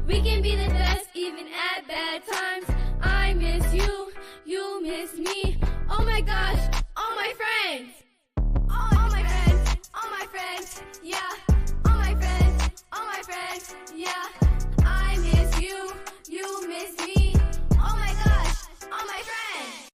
We can be the best even at bad times. I miss you, you miss me. Oh my gosh, all my friends. All my friends, all my friends, yeah. All my friends, yeah. I miss you, you miss me. Oh my gosh, all my friends.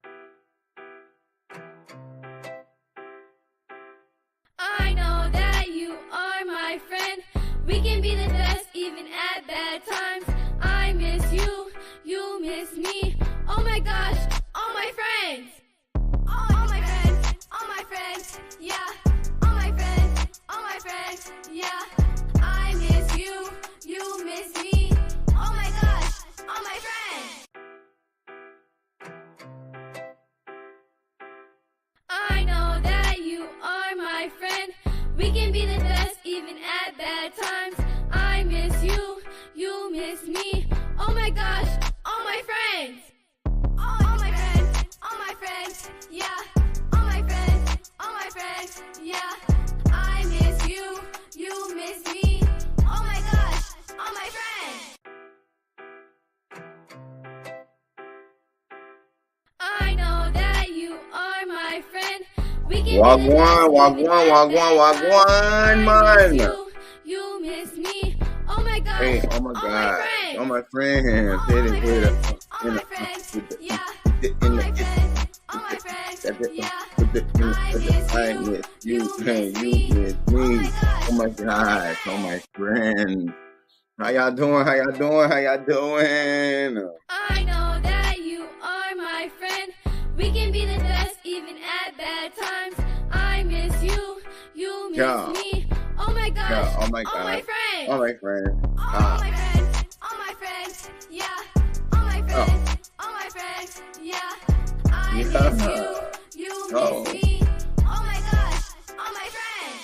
I know that you are my friend. We can be the best even at bad times. I miss you, you miss me. Oh my gosh, all my friends. All my friends, yeah. All my friends, yeah. I miss you, you miss me. Oh my gosh, all my friends. I know that you are my friend. We can be the best even at bad times. I miss you, you miss me. Oh my gosh, all my friends. All my friends, yeah. All my friends, yeah. I miss you, you miss me. Oh my gosh, all my friends. I know that you are my friend. We can Wagwan, man. You miss me. Oh my gosh. Hey, oh my God. All my friends. All my friends. Yeah. All my friends. Yeah. I miss you. Hey, you miss me. Oh my gosh. Oh my friends. How y'all doing? I know that you are my friend. We can be the best even at bad times. I miss you. You miss me. Oh my gosh. Oh my God. All my friends. All my friends. All my friends. Yeah. All my friends. Yeah. I miss you. You miss me. Oh my gosh. All my friends.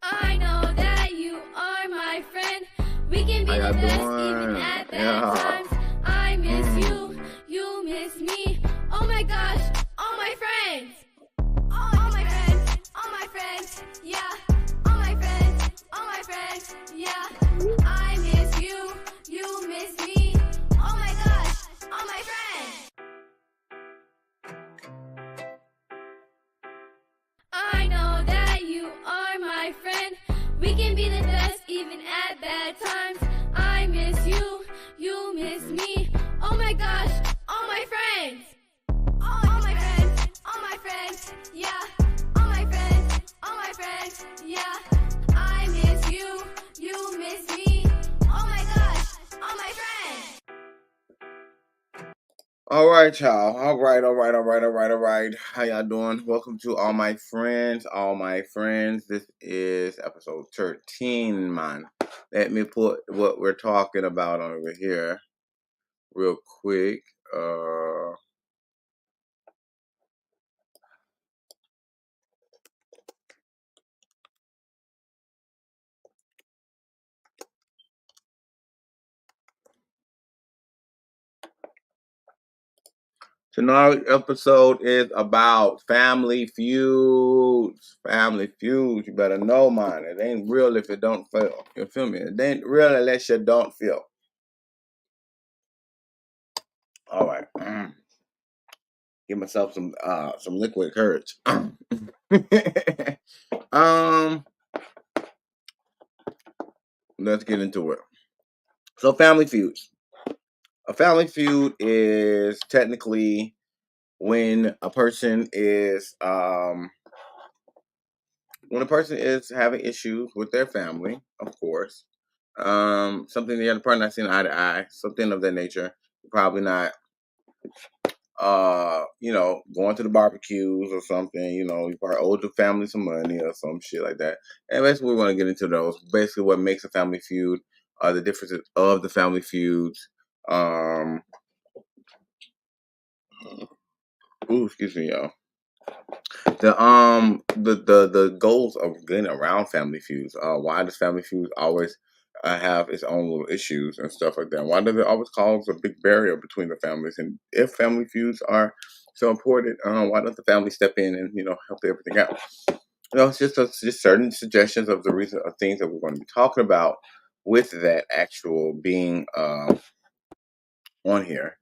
I know that you are my friend. We can be the best even at bad times. I miss you. You miss me. Oh my gosh. All my friends. All my friends, yeah. All my friends, yeah. I miss you, you miss me. Oh my gosh, all my friends. I know that you are my friend. We can be the best even at bad times. I miss you, you miss me. Oh my gosh, all my friends. All my friends, yeah. All my friends, yeah. I miss you, you miss me. Oh my gosh, all my friends. All right, y'all. All right. How y'all doing? Welcome to all my friends. This is episode 13, man. Let me put what we're talking about over here real quick. Tonight's episode is about family feuds. Family feuds. You better know, man. It ain't real if it don't feel. You feel me? It ain't real unless you don't feel. All right. Give myself some liquid courage. Let's get into it. So, family feuds. A family feud is technically when a person is having issues with their family, of course. Something the other partner not seeing eye to eye, something of that nature. Probably not going to the barbecues or something, you probably owe the family some money or some shit like that. And basically, we want to get into those. Basically, what makes a family feud, the differences of the family feuds. Excuse me, y'all. The goals of getting around family feuds. Why does family feuds always have its own little issues and stuff like that? Why does it always cause a big barrier between the families? And if family feuds are so important, why don't the family step in and help everything out? it's just certain suggestions of the reason of things that we're going to be talking about with that actual being on here.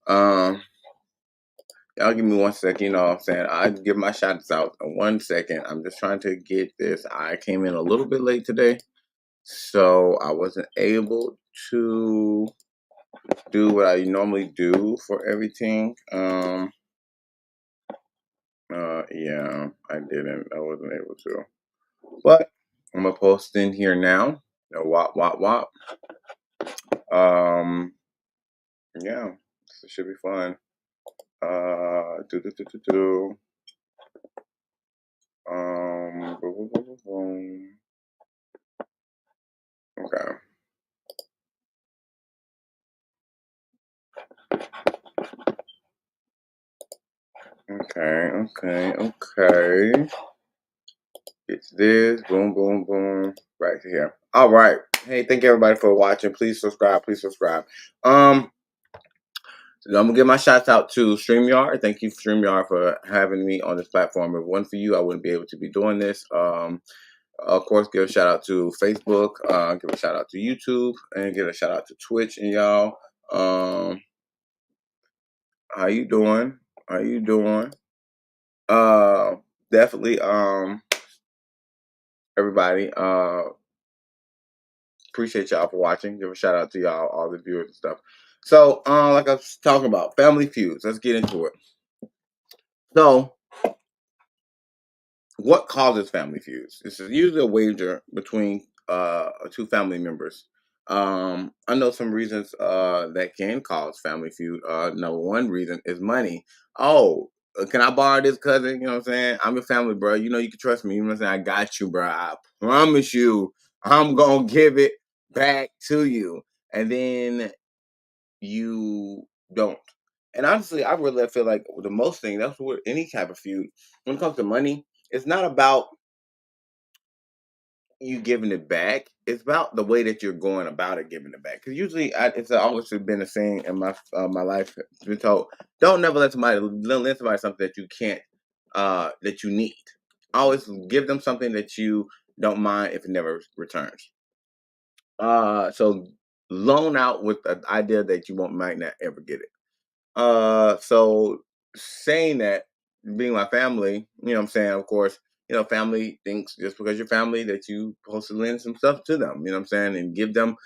Um, y'all give me 1 second. You know what I'm saying? I give my shots out in 1 second. I'm just trying to get this. I came in a little bit late today, so I wasn't able to do what I normally do for everything. Yeah, I didn't. I wasn't able to. But I'm gonna post in here now. Wop wop wop. Um, yeah, so it should be fun. Do do do do do. Boom, boom, boom, boom, boom. Okay. Okay. Okay. Okay. It's this. Boom, boom, boom. Right here. All right. Hey, thank you everybody for watching. Please subscribe. Please subscribe. So I'm gonna give my shouts out to StreamYard. Thank you, StreamYard, for having me on this platform. If it wasn't for you, I wouldn't be able to be doing this. Of course, give a shout out to Facebook. Give a shout out to YouTube, and give a shout out to Twitch and y'all. How you doing? How you doing? Uh, Definitely. Everybody. Appreciate y'all for watching. Give a shout out to y'all, all the viewers and stuff. So, like I was talking about, family feuds. Let's get into it. So, what causes family feuds? This is usually a wager between two family members. I know some reasons that can cause family feud. Number one reason is money. Oh, can I borrow this, cousin? You know what I'm saying? I'm your family, bro. You know you can trust me. You know what I'm saying? I got you, bro. I promise you, I'm gonna give it back to you. And then you don't. And honestly, I really feel like the most thing, that's what any type of feud, when it comes to money, it's not about you giving it back. It's about the way that you're going about it, giving it back. Because usually, it's always been a saying in my life. It's been told, don't never lend somebody something that you can't, that you need. Always give them something that you don't mind if it never returns. So loan out with the idea that you won't might not ever get it. So saying that, being my family, you know what I'm saying, of course, family thinks just because you're family that you supposed to lend some stuff to them, you know what I'm saying, and give them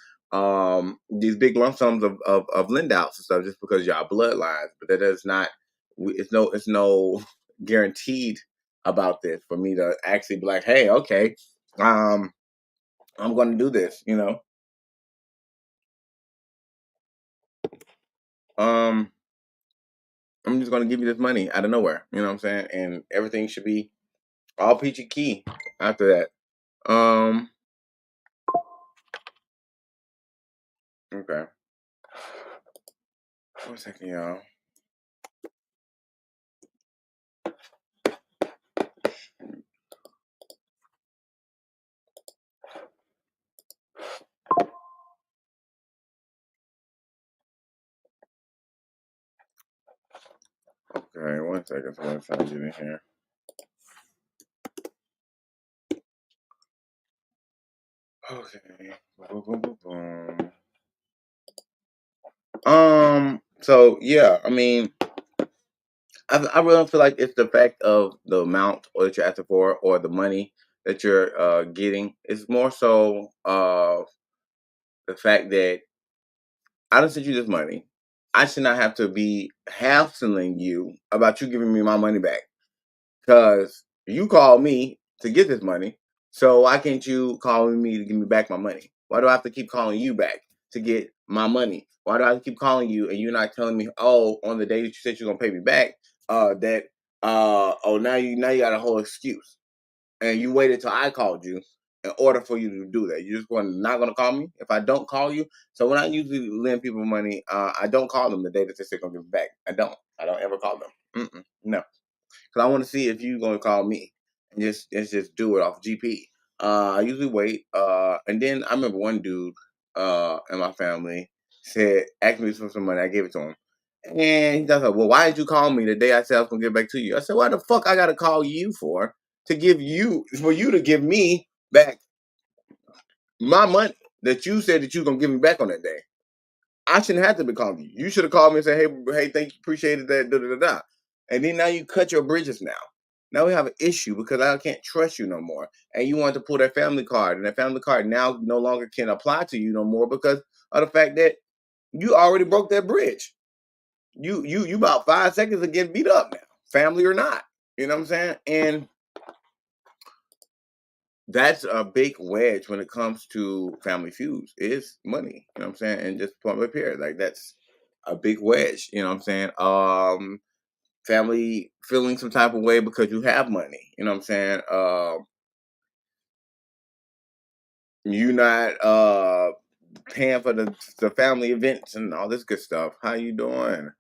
these big lump sums of lend outs and stuff just because y'all bloodlines. But that is not it's no guaranteed about this for me to actually be like, hey, okay, I'm gonna do this, Um I'm just gonna give you this money out of nowhere, you know what I'm saying? And everything should be all peachy key after that. Okay. 1 second, y'all. Okay, 1 second. So I'm trying to get in here. Okay. Boom, boom, boom, boom. So yeah, I mean, I really don't feel like it's the fact of the amount or that you're asking for or the money that you're getting. It's more so the fact that I don't send you this money. I should not have to be hassling you about you giving me my money back. Because you called me to get this money. So why can't you call me to give me back my money? Why do I have to keep calling you back to get my money? Why do I have to keep calling you and you're not telling me, oh, on the day that you said you're gonna pay me back, that oh now you got a whole excuse. And you waited till I called you in order for you to do that. You just not gonna call me if I don't call you. So when I usually lend people money, I don't call them the day that they say gonna give it back. I don't. I don't ever call them. No, because I want to see if you gonna call me and just do it off GP. I usually wait. And then I remember one dude in my family said asked me for some money. I gave it to him, and he was like, "Well, why did you call me the day I said I was gonna get back to you?" I said, "Why the fuck I gotta call you for?" to give you for you to give me back my money that you said that you was gonna give me back on that day. I shouldn't have to be calling you. You should have called me and said, hey, thank you, appreciated that, da da da da. And then now you cut your bridges now. Now we have an issue because I can't trust you no more. And you want to pull that family card, and that family card now no longer can apply to you no more because of the fact that you already broke that bridge. You about 5 seconds of getting beat up now, family or not. You know what I'm saying? And that's a big wedge when it comes to family feuds is money. You know what I'm saying? And just point up here, like that's a big wedge. You know what I'm saying? Family feeling some type of way because you have money. You know what I'm saying? You not paying for the family events and all this good stuff. How you doing?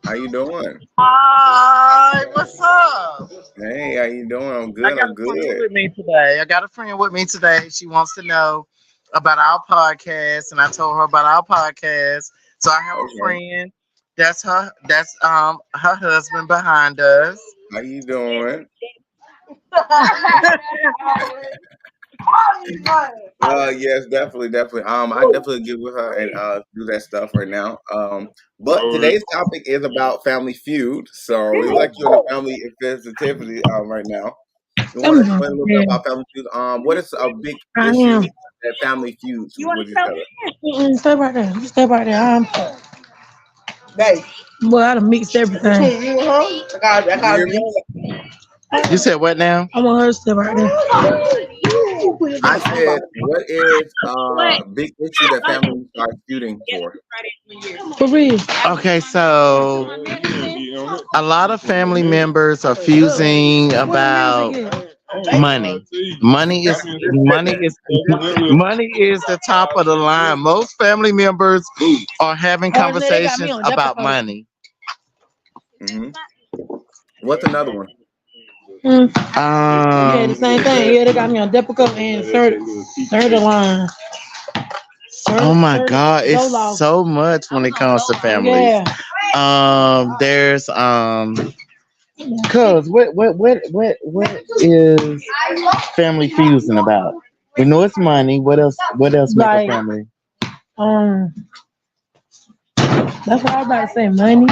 How you doing? Hi, what's up? Hey, how you doing? I'm I good. got I'm a friend good. with me today. She wants to know about our podcast, and I told her about our podcast. So I have a Okay. friend. That's her. That's her husband behind us. How you doing? Yes, definitely, definitely. I definitely get with her and do that stuff right now. But today's topic is about family feud. So we like you on the family sensitivity right now. You want to explain a little bit about family feud? What is a big I issue am. that family feuds with each other? Stay right there. You stay right there. Hey. Boy, I done mixed everything. You hear me? You said what now? I want her to stay right I said, what is a big issue that families are feuding for? there. For real. Okay, so a lot of family members are fusing about money. Money is the top of the line. Most family members are having conversations about money. Hmm. What's another one? Yeah, the same thing. Yeah, they got me on Depakote and third line. Oh my God, it's so much when it comes to families. There's cause what is family fusing about? We know it's money. What else? What else make a family? Um, that's what I was about to say. Money.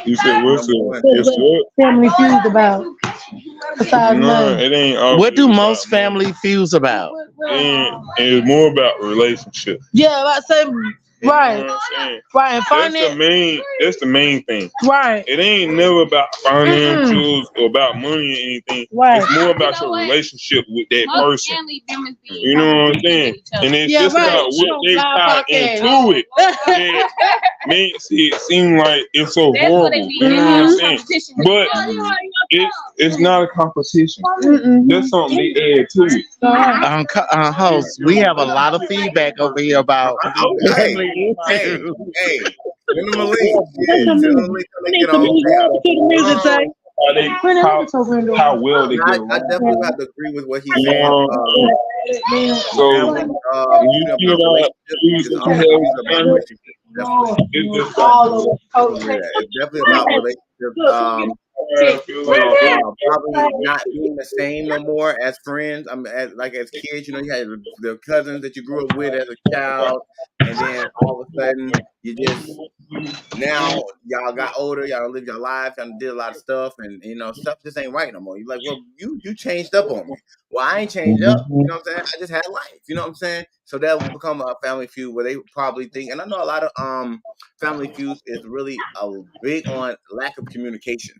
You said what's What family feud about? Besides No, money. it ain't always What do most about money. family fuse about? And it's more about relationships. Yeah, about to say You know right, what I'm saying? right, and finance. That's the main thing. Right. It ain't never about financials or about money or anything. Right. It's more about your relationship with that person. You know what I'm saying? And it's just about what they tie into it that makes it seem like it's so horrible. You know what I'm saying? But it's not a competition. There's something they add to it. Host, we have a lot of feedback over here about Okay. family Hey, issues. hey, send them a link. Yeah, send them a link so they get on. How well they get I along. definitely have to agree with what he's You saying. know, so Family, when you about feel that relationships you is that you always have about family, relationships. Definitely. it's just about It's definitely about relationships. Probably not being the same no more as friends. I mean, as kids, you know, you had the cousins that you grew up with as a child, and then all of a sudden you just now y'all got older, y'all lived your life, y'all did a lot of stuff, and you know stuff just ain't right no more. You're like, well, you changed up on me. Well, I ain't changed up. You know what I'm saying? I just had life. You know what I'm saying? So that will become a family feud where they probably think, and I know a lot of family feuds is really big on lack of communication,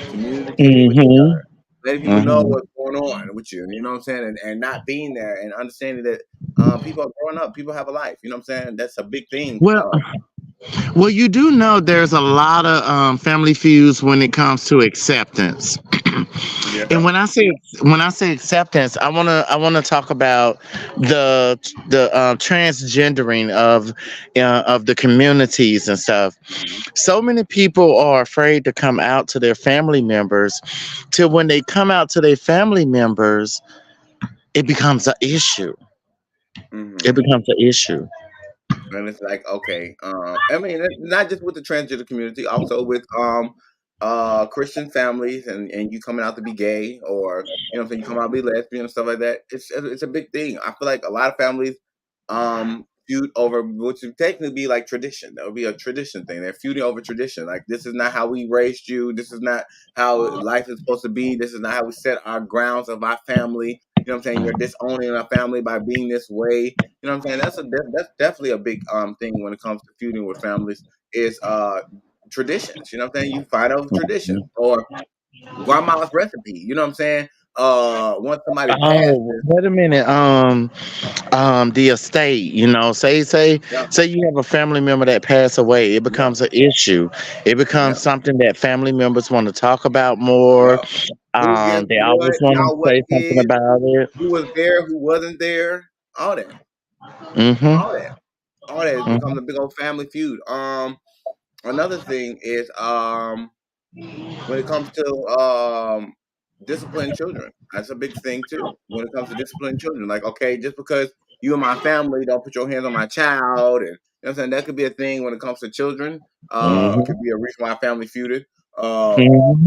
communicating with each other, letting people know what's going on with you. You know what I'm saying? And not being there and understanding that people are growing up, people have a life. You know what I'm saying? That's a big thing. Well, you do know there's a lot of family feuds when it comes to acceptance. Yeah. And when I say acceptance, I wanna talk about the transgendering of the communities and stuff. So many people are afraid to come out to their family members. Till when they come out to their family members, it becomes an issue. It Mm-hmm. becomes an issue. And it's like, okay, I mean, not just with the transgender community, also with Christian families and you coming out to be gay, or you know what I'm saying, you come out to be lesbian and stuff like that. It's a big thing. I feel like a lot of families feud over, which would technically be like tradition. That would be a tradition thing. They're feuding over tradition. Like, this is not how we raised you. This is not how life is supposed to be. This is not how we set our grounds of our family. You know what I'm saying? You're disowning our family by being this way. You know what I'm saying? That's definitely a big thing when it comes to feuding with families, is traditions. You know what I'm saying? You find out traditions or grandma's recipe. You know what I'm saying? Once somebody Oh, passes, wait a minute. The estate, yeah, say you have a family member that passed away, it yeah, becomes an issue. It yeah, becomes something that family members want to talk about more. yeah. Who gets They always what? want Y'all to what say something kids? about it. Who was there? Who wasn't there? All that, Mm-hmm. all that, all that has become a big old family feud. Another thing is when it comes to disciplining children. That's a big thing too. When it comes to disciplining children, like, okay, just because you and my family don't put your hands on my child, and you know what I'm saying, that could be a thing when it comes to children. Mm-hmm. Could be a reason why family feuded. Uh, Mm-hmm.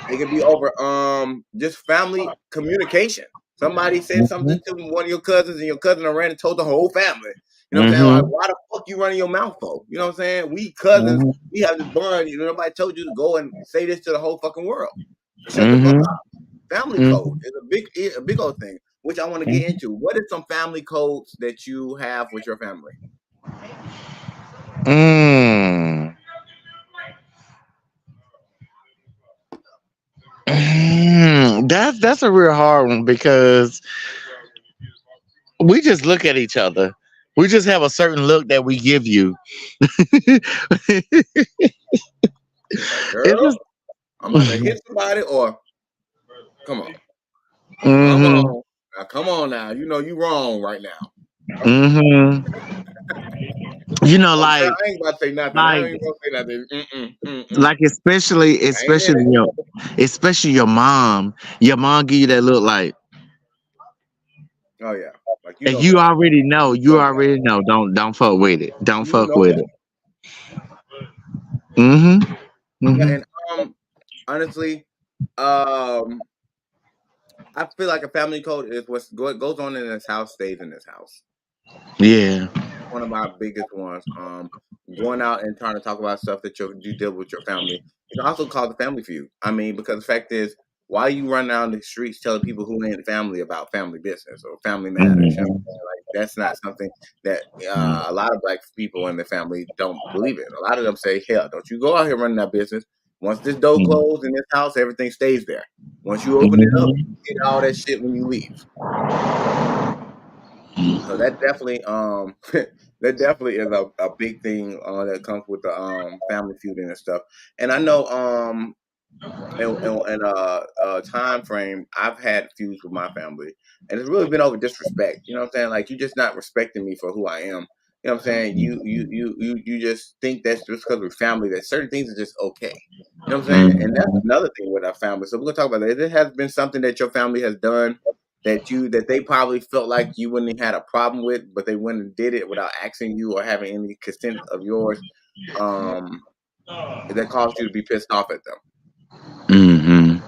it could be over just family communication. Somebody said something to one of your cousins, and your cousin ran and told the whole family. You know what I'm saying? Like, Mm-hmm. why the fuck you running your mouth for? You know what I'm saying? We cousins, we have this bond. You know, nobody told you to go and say this to the whole fucking world. Shut the fuck Mm-hmm. up. Family code is a big old thing, which I want to get Mm-hmm. into. What are some family codes that you have with your family? Mm. That's a real hard one because we just look at each other. We just have a certain look that we give you. It's Like, just girl, I'm about to hit somebody, or come on, come hmm on, now, come on now. You know you wrong right now. hmm you know, Oh, girl, like I ain't about to say nothing. I like ain't gonna say nothing. like especially I ain't in especially it. especially your mom. Your mom give you that look like, Oh yeah, like you and know you better. already know. You You know better. already know. Don't fuck with it. Don't You fuck know with better. it. hmm Yeah, hmm and honestly, um, I feel like a family code is what goes on in this house stays in this house. Yeah. One of my biggest ones. Going out and trying to talk about stuff that you deal with your family. It can also cause a family feud. I mean, because the fact is, why you run down the streets telling people who ain't family about family business or family matters? You know hmm what I'm saying? Like, that's not something that a lot of black people in the family don't believe in. A lot of them say, "Hell, don't you go out here running that business. Once this door closed in this house, everything stays there. Once you open it up, hmm you get all that shit when you leave." So that definitely that definitely is a big thing that comes with the family feuding and stuff. And I know in a time frame, I've had feuds with my family, and it's really been over disrespect. You know what I'm saying? Like, you just not respecting me for who I am. You know what I'm saying? You just think that's just because we're family that certain things are just okay. You know what I'm saying? And that's hmm another thing with our family. So we're gonna talk about that. There has been something that your family has done that they probably felt like you wouldn't have had a problem with, but they went and did it without asking you or having any consent of yours. Um, that caused you to be pissed off at them. hmm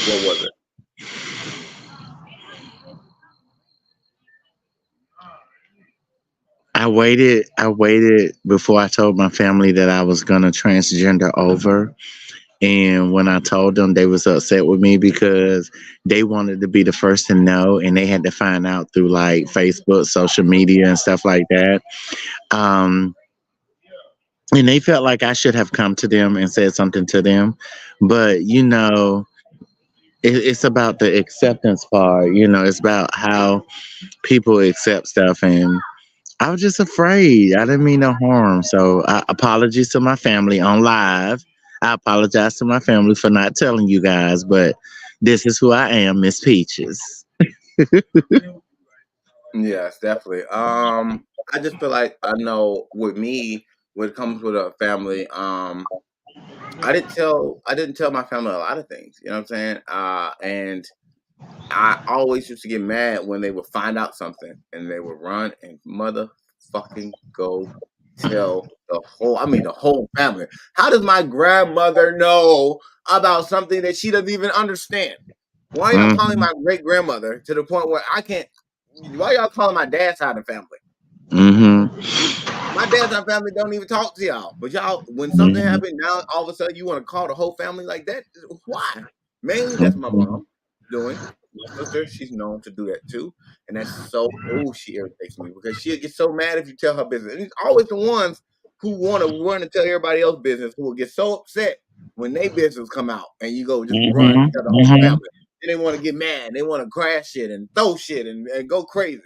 What was it? I waited before I told my family that I was gonna transgender over. And when I told them, they was upset with me because they wanted to be the first to know, and they had to find out through like Facebook, social media, and stuff like that. Um, and they felt like I should have come to them and said something to them, but it's about the acceptance part. It's about how people accept stuff, and I was just afraid. I didn't mean no harm. So apologies to my family on live. I apologize to my family for not telling you guys, but this is who I am, Miss Peaches. Yes, definitely. I just feel like I know with me, when it comes with a family, I didn't tell my family a lot of things. You know what I'm saying? And I always used to get mad when they would find out something and they would run and motherfucking go tell the whole family. How does my grandmother know about something that she doesn't even understand? Why y'all calling my great grandmother to the point where I can't? Why y'all calling my dad's side of the family? My dad's side of the family don't even talk to y'all. But y'all, when something happened, now all of a sudden you want to call the whole family like that? Why? Mainly that's my mom doing. My sister, she's known to do that too. And that's she irritates me because she gets so mad if you tell her business. And it's always the ones who want to run and tell everybody else business who will get so upset when their business come out and you go just run and tell the whole family. Then they want to get mad. They want to crash shit and throw shit and go crazy.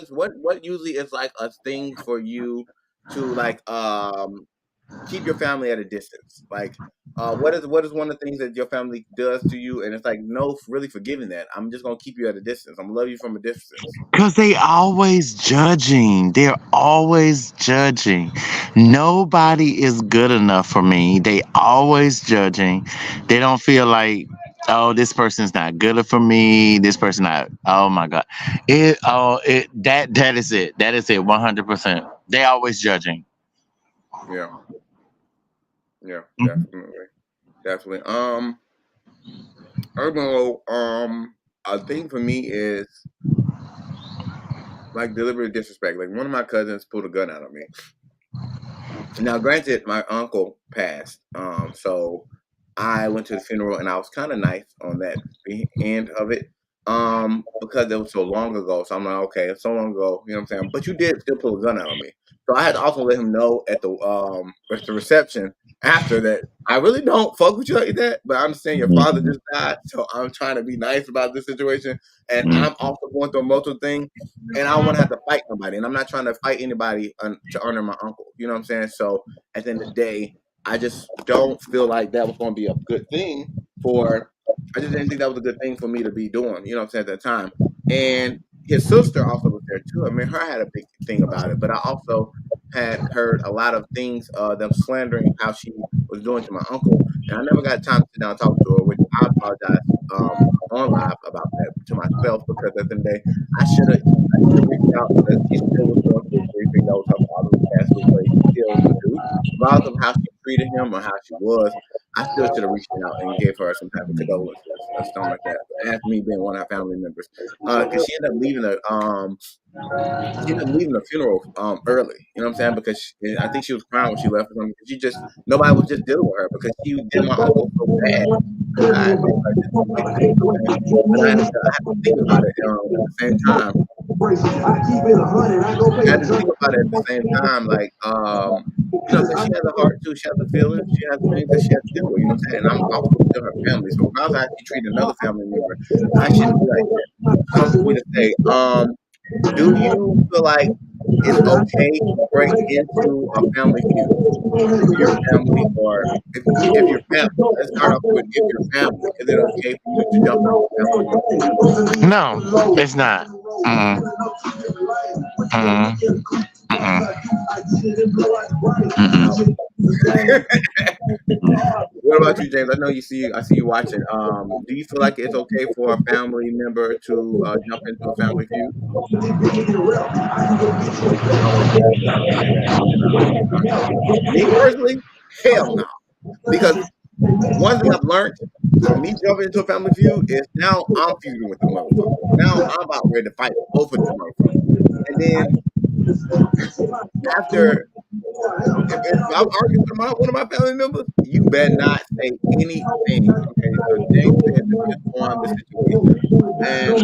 What usually is like a thing for you to like keep your family at a distance? Like what is one of the things that your family does to you and it's like no really forgiving that? I'm just gonna keep you at a distance. I'm gonna love you from a distance. Because they always judging. They're always judging. Nobody is good enough for me. They always judging. They don't feel like, oh, this person's not good for me. This person not. Oh my God. That is it. That is it. 100%. They always judging. Yeah. Yeah. Definitely. A thing for me is like deliberate disrespect. Like one of my cousins pulled a gun out on me. Now, granted, my uncle passed, so I went to the funeral and I was kind of nice on that end of it, because it was so long ago. So I'm like, okay, it's so long ago, you know what I'm saying? But you did still pull a gun out on me, so I had to also let him know at the reception after that I really don't fuck with you like that. But I understand your father just died, so I'm trying to be nice about this situation, and I'm also going through a multiple thing. And I don't want to have to fight nobody, and I'm not trying to fight anybody to honor my uncle. You know what I'm saying? So at the end of the day, I just don't feel like that was going to be a good thing I just didn't think that was a good thing for me to be doing. You know what I'm saying, at that time. And his sister also was there too. I mean, her had a big thing about it, but I also had heard a lot of things, them slandering how she was doing to my uncle, and I never got time to sit down and talk to her, which I apologize on live about that to myself because at the end of the day, I should have reached out because she still was going through grieving. That was her father who passed away. She still do, regardless of how she treated him or how she was. I still should have reached out and gave her some type of condolences or something like that. As me being one of her family members, because she ended up leaving the funeral early. You know what I'm saying? Because I think she was crying when she left. She just nobody was just dealing with her because she did my uncle so bad. I had to think about it at the same time. I had to think about it at the same time, like you know, she has a heart too. She has a feeling. She has things that she has to deal with. You know what I'm saying? And I'm also still her family. So if I was actually treating another family member, I shouldn't be like that. Comes to me to say, do you feel like it's okay to break into a family feud with your family, or if your family? Let's start off with if your family. Is it okay for you to jump into a family feud? No, it's not. What about you, James? I know I see you watching. Do you feel like it's okay for a family member to jump into a family feud? Me personally, hell no. Because one thing I've learned from me jumping into a family feud is now I'm feuding with the motherfucker. Now I'm about ready to fight both of them motherfuckers. And then after, if I'm arguing with one of my family members, you better not say anything. Okay, so James said depends on the situation. And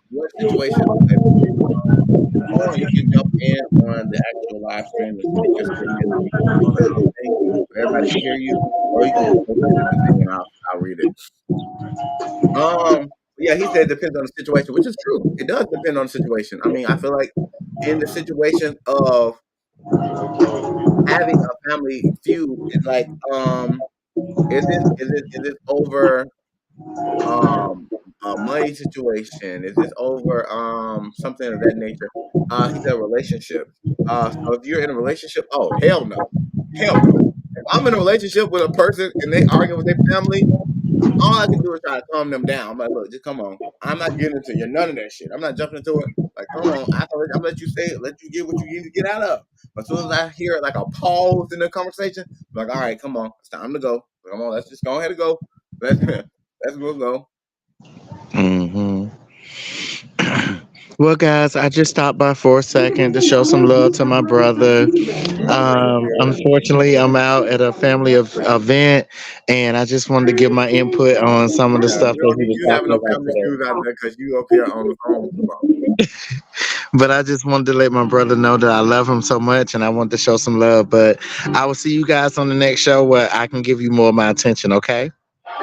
what situation? Okay, or you can jump in on the actual live stream and speak your statement on the thing so everybody can hear you, or you can just post it in the thing and I'll read it. Yeah, he said it depends on the situation, which is true. It does depend on the situation. I mean, I feel like in the situation of having a family feud, it's like, is it over a money situation? Is this over something of that nature? He said relationship. So if you're in a relationship, oh hell no, hell no. If I'm in a relationship with a person and they argue with their family, all I can do is try to calm them down. I'm like, look, just come on. I'm not getting into none of that shit. I'm not jumping into it. Like, come on. I'm gonna let you say it, let you get what you need to get out of. But as soon as I hear like a pause in the conversation, I'm like, all right, come on, it's time to go. Come on, let's just go ahead and go. Let's go. Hmm. Well, guys, I just stopped by for a second to show some love to my brother. Oh, thank you. Unfortunately, I'm out at a family event, and I just wanted to give my input on some of the Yeah, stuff we that don't he need was you having talking no about family today. feuds out there because you up here on the phone too long. But I just wanted to let my brother know that I love him so much, and I want to show some love. But I will see you guys on the next show where I can give you more of my attention. Okay.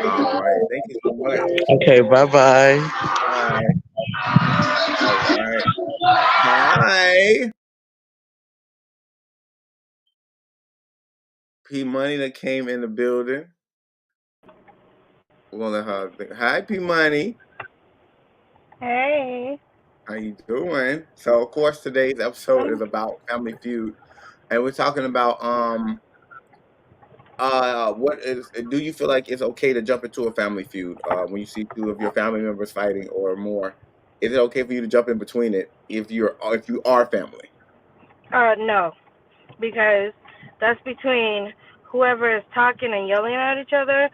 All right, thank you so much. Okay. Bye bye. Bye. All right. Hi. P Money that came in the building. We're gonna let her think. Hi, P Money. Hey. How you doing? So, of course, today's episode is about Family Feud, and we're talking about what is? Do you feel like it's okay to jump into a family feud when you see two of your family members fighting or more? Is it okay for you to jump in between it if you are family? No, because that's between whoever is talking and yelling at each other.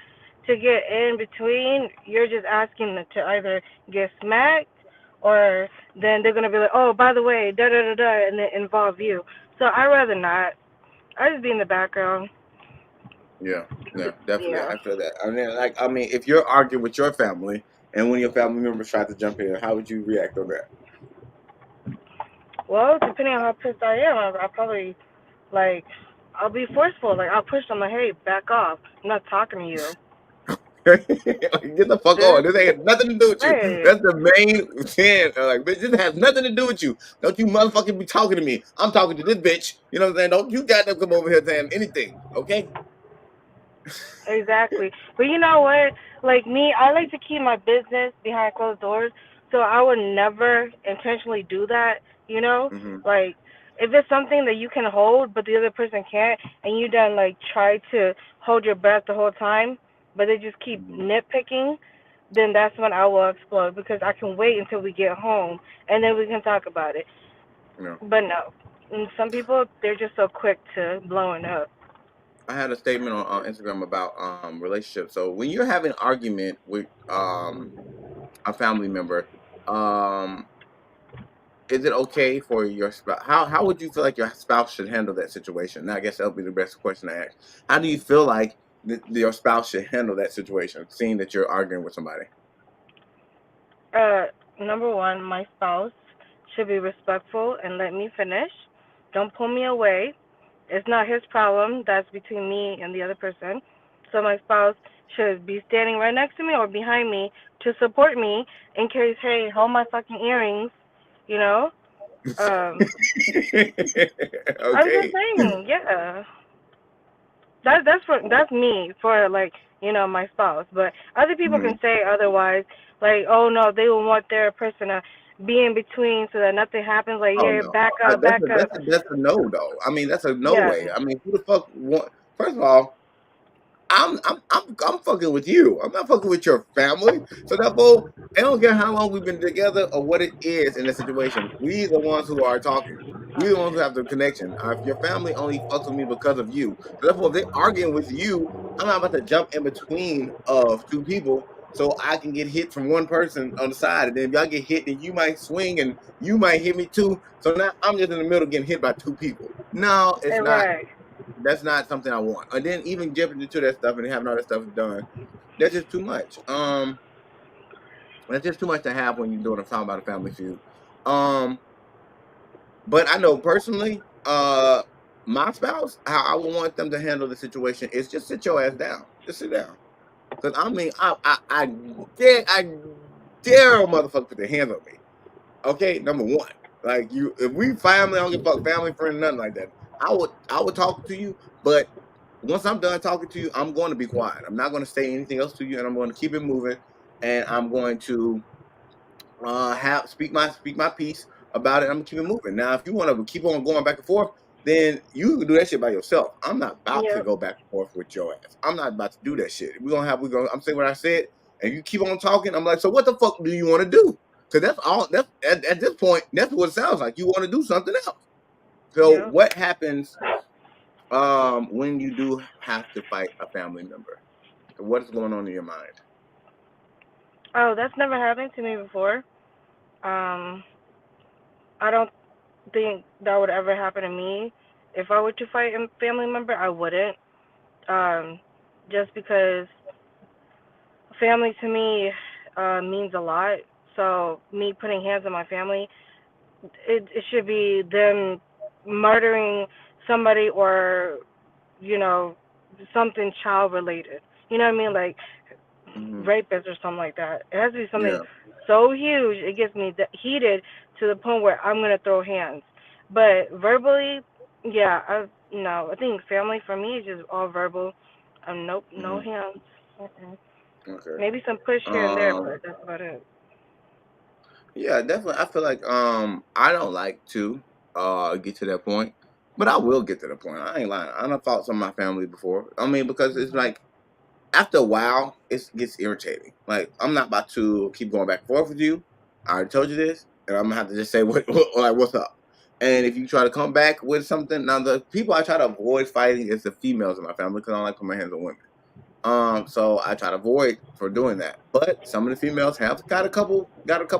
To get in between, you're just asking them to either get smacked or then they're gonna be like, oh, by the way, da da da da, and then involve you. So I'd rather not. I just be in the background. Yeah, yeah, definitely. Yeah. I feel that. I mean, if you're arguing with your family and one of your family members try to jump in, how would you react on that? Well, depending on how pissed I am, I'll probably like I'll be forceful. Like I'll push them like, hey, back off. I'm not talking to you. Like, get the fuck This, on. This ain't nothing to do with you. right. That's the main thing. Like, bitch, this has nothing to do with you. Don't you motherfucking be talking to me. I'm talking to this bitch. You know what I'm saying? Don't you got to come over here saying anything, okay? Exactly. But you know what? Like me, I like to keep my business behind closed doors. So I would never intentionally do that, you know? Mm-hmm. Like if it's something that you can hold but the other person can't and you done like try to hold your breath the whole time, but they just keep Mm-hmm. nitpicking, then that's when I will explode because I can wait until we get home and then we can talk about it. You know, But no. And some people they're just so quick to blowing up. I had a statement on Instagram about relationships. So when you're having an argument with a family member, um, is it okay for your spouse? How would you feel like your spouse should handle that situation? Now, I guess that'll be the best question to ask. How do you feel like your spouse should handle that situation, seeing that you're arguing with somebody? Uh, Number one, my spouse should be respectful and let me finish. Don't pull me away. It's not his problem. That's between me and the other person. So my spouse should be standing right next to me or behind me to support me in case, hey, hold my fucking earrings, you know? Um, I'm just Okay. saying, yeah. That's me for like my spouse, but other people Mhm. can say otherwise. Like, oh no, they will want their person to be in between so that nothing happens. Like, Oh yeah, no, back up, that's back a up. that's a no though. I mean, that's a no Yeah, way. I mean, who the fuck want? First of all, I'm fucking with you. I'm not fucking with your family. So therefore, I don't care how long we've been together or what it is in the situation. We the ones who are talking. We the ones who have the connection. If your family only fucks with me because of you, so therefore, if they're arguing with you, I'm not about to jump in between of two people so I can get hit from one person on the side, and then if y'all get hit, then you might swing and you might hit me too. So now I'm just in the middle getting hit by two people. No, it's not. right. That's not something I want. And then even jumping into that stuff and having all that stuff done, that's just too much. That's just too much to have when you're doing a talking about a family feud. Um, but I know personally, my spouse, how I would want them to handle the situation is just sit your ass down. Just sit down. Cause I mean, I dare a motherfucker put their hands on me. Okay, number one, like you, if we family, I don't give a fuck, family, friend, nothing like that. I would talk to you, but once I'm done talking to you, I'm going to be quiet. I'm not going to say anything else to you, and I'm going to keep it moving, and I'm going to have speak my piece about it. I'm gonna keep it moving. Now, if you want to keep on going back and forth, then you can do that shit by yourself. I'm not about to Yep. go back and forth with your ass. I'm not about to do that shit. I'm saying what I said, and you keep on talking. I'm like, so what the fuck do you want to do? Because that's all. That's at this point, that's what it sounds like. You want to do something else. So Yep. what happens when you do have to fight a family member? What's going on in your mind? Oh, that's never happened to me before. Um, I don't think that would ever happen to me. If I were to fight a family member, I wouldn't. Just because family to me means a lot. So me putting hands on my family, it should be them murdering somebody or something child related. You know what I mean? Like rapist or something like that. It has to be something Yeah. so huge it gets me heated to the point where I'm gonna throw hands. But verbally, yeah, I think family for me is just all verbal. Nope, no hands. Okay. Maybe some push here and there, but that's about it. Yeah, definitely. I feel like I don't like to get to that point, but I will get to the point. I ain't lying. I done fought some of my family before. I mean, because it's like after a while, it gets irritating. Like I'm not about to keep going back and forth with you. I already told you this, and I'm gonna have to just say what's up. And if you try to come back with something, now the people I try to avoid fighting is the females in my family because I don't like putting my hands on women. So I try to avoid for doing that. But some of the females have got a couple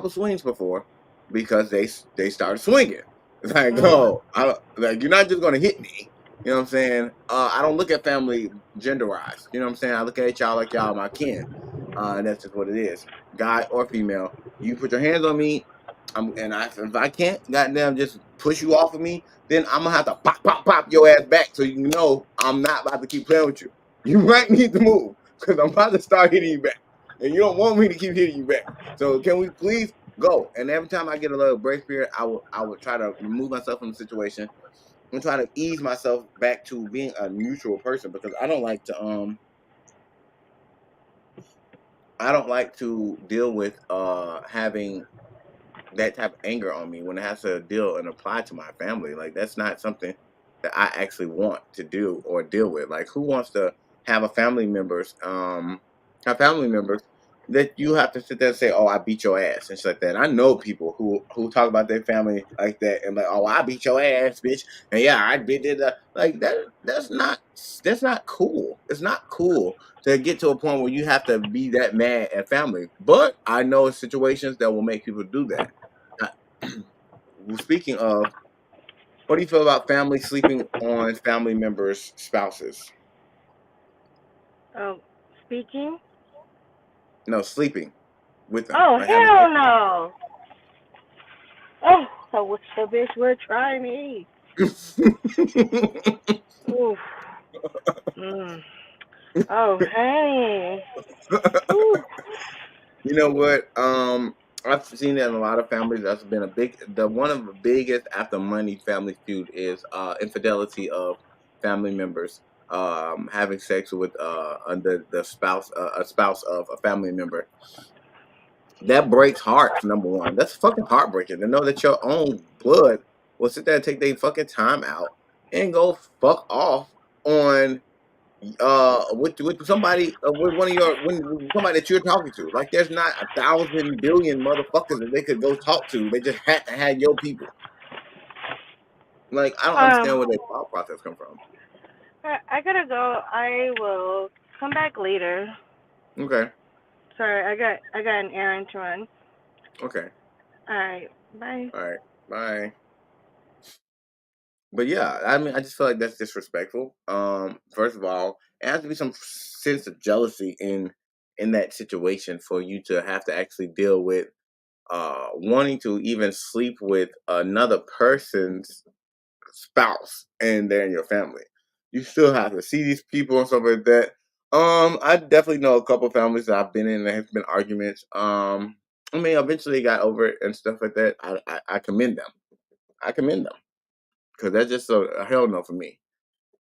swings before because they started swinging. It's like, oh, like you're not just gonna hit me. You know what I'm saying? I don't look at family genderized. You know what I'm saying? I look at y'all like y'all my kin. And that's just what it is. Guy or female. You put your hands on me, if I can't goddamn just push you off of me, then I'm gonna have to pop your ass back so you know I'm not about to keep playing with you. You might need to move because I'm about to start hitting you back, and you don't want me to keep hitting you back. So can we please go? And every time I get a little grace period, I would try to remove myself from the situation and try to ease myself back to being a neutral person because I don't like to deal with having that type of anger on me when it has to deal and apply to my family. Like that's not something that I actually want to do or deal with. Like who wants to have a have family members that you have to sit there and say, "Oh, I beat your ass" and shit like that. And I know people who talk about their family like that and like, "Oh, I beat your ass, bitch," and yeah, I did it. Like that. That's not cool. It's not cool to get to a point where you have to be that mad at family. But I know situations that will make people do that. Speaking of, what do you feel about family sleeping on family members' spouses? Oh, speaking? No, sleeping with them, Oh, like having sex hell no. Oh, I wish the bitch would try me. with Oof. Mm. Oh, hey. them. Oof. You know what? I've seen that in a lot of families. That's been one of the biggest after money family feud is infidelity of family members having sex with the spouse a spouse of a family member. That breaks hearts. Number one, that's fucking heartbreaking to know that your own blood will sit there and take their fucking time out and go fuck off on with somebody with one of your when somebody that you're talking to. Like there's not 1,000 billion motherfuckers that they could go talk to. They just had to have your people. Like I don't Um, understand where their thought process come from. I gotta go. I will come back later. Okay. Sorry, I got an errand to run. Okay. All right, bye. All right. Bye. But yeah, I mean, I just feel like that's disrespectful. First of all, it has to be some sense of jealousy in that situation for you to have to actually deal with wanting to even sleep with another person's spouse and they're in your family. You still have to see these people and stuff like that. I definitely know a couple families that I've been in. There have been arguments. I mean, eventually got over it and stuff like that. I commend them. I commend them because that's just a hell no for me.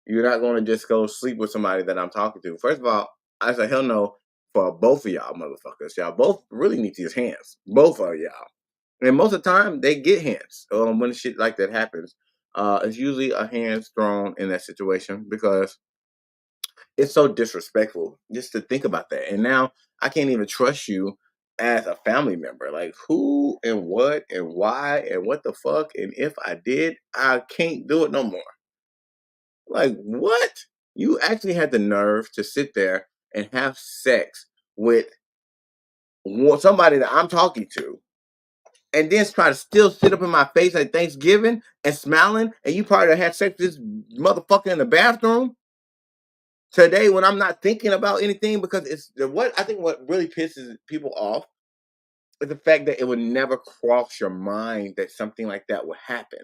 You're not going to just go sleep with somebody that I'm talking to. First of all, I say hell no for both of y'all motherfuckers. Y'all both really need these hands. Both of y'all. And most of the time, they get hands when shit like that happens. it's usually a hands thrown in that situation because it's so disrespectful just to think about that. And now I can't even trust you as a family member. Like who and what and why and what the fuck. And if I did, I can't do it no more. Like what? You actually had the nerve to sit there and have sex with somebody that I'm talking to, and then try to still sit up in my face at Thanksgiving and smiling, and you probably had sex with this motherfucker in the bathroom today when I'm not thinking about anything because it's what I think what really pisses people off is the fact that it would never cross your mind that something like that would happen.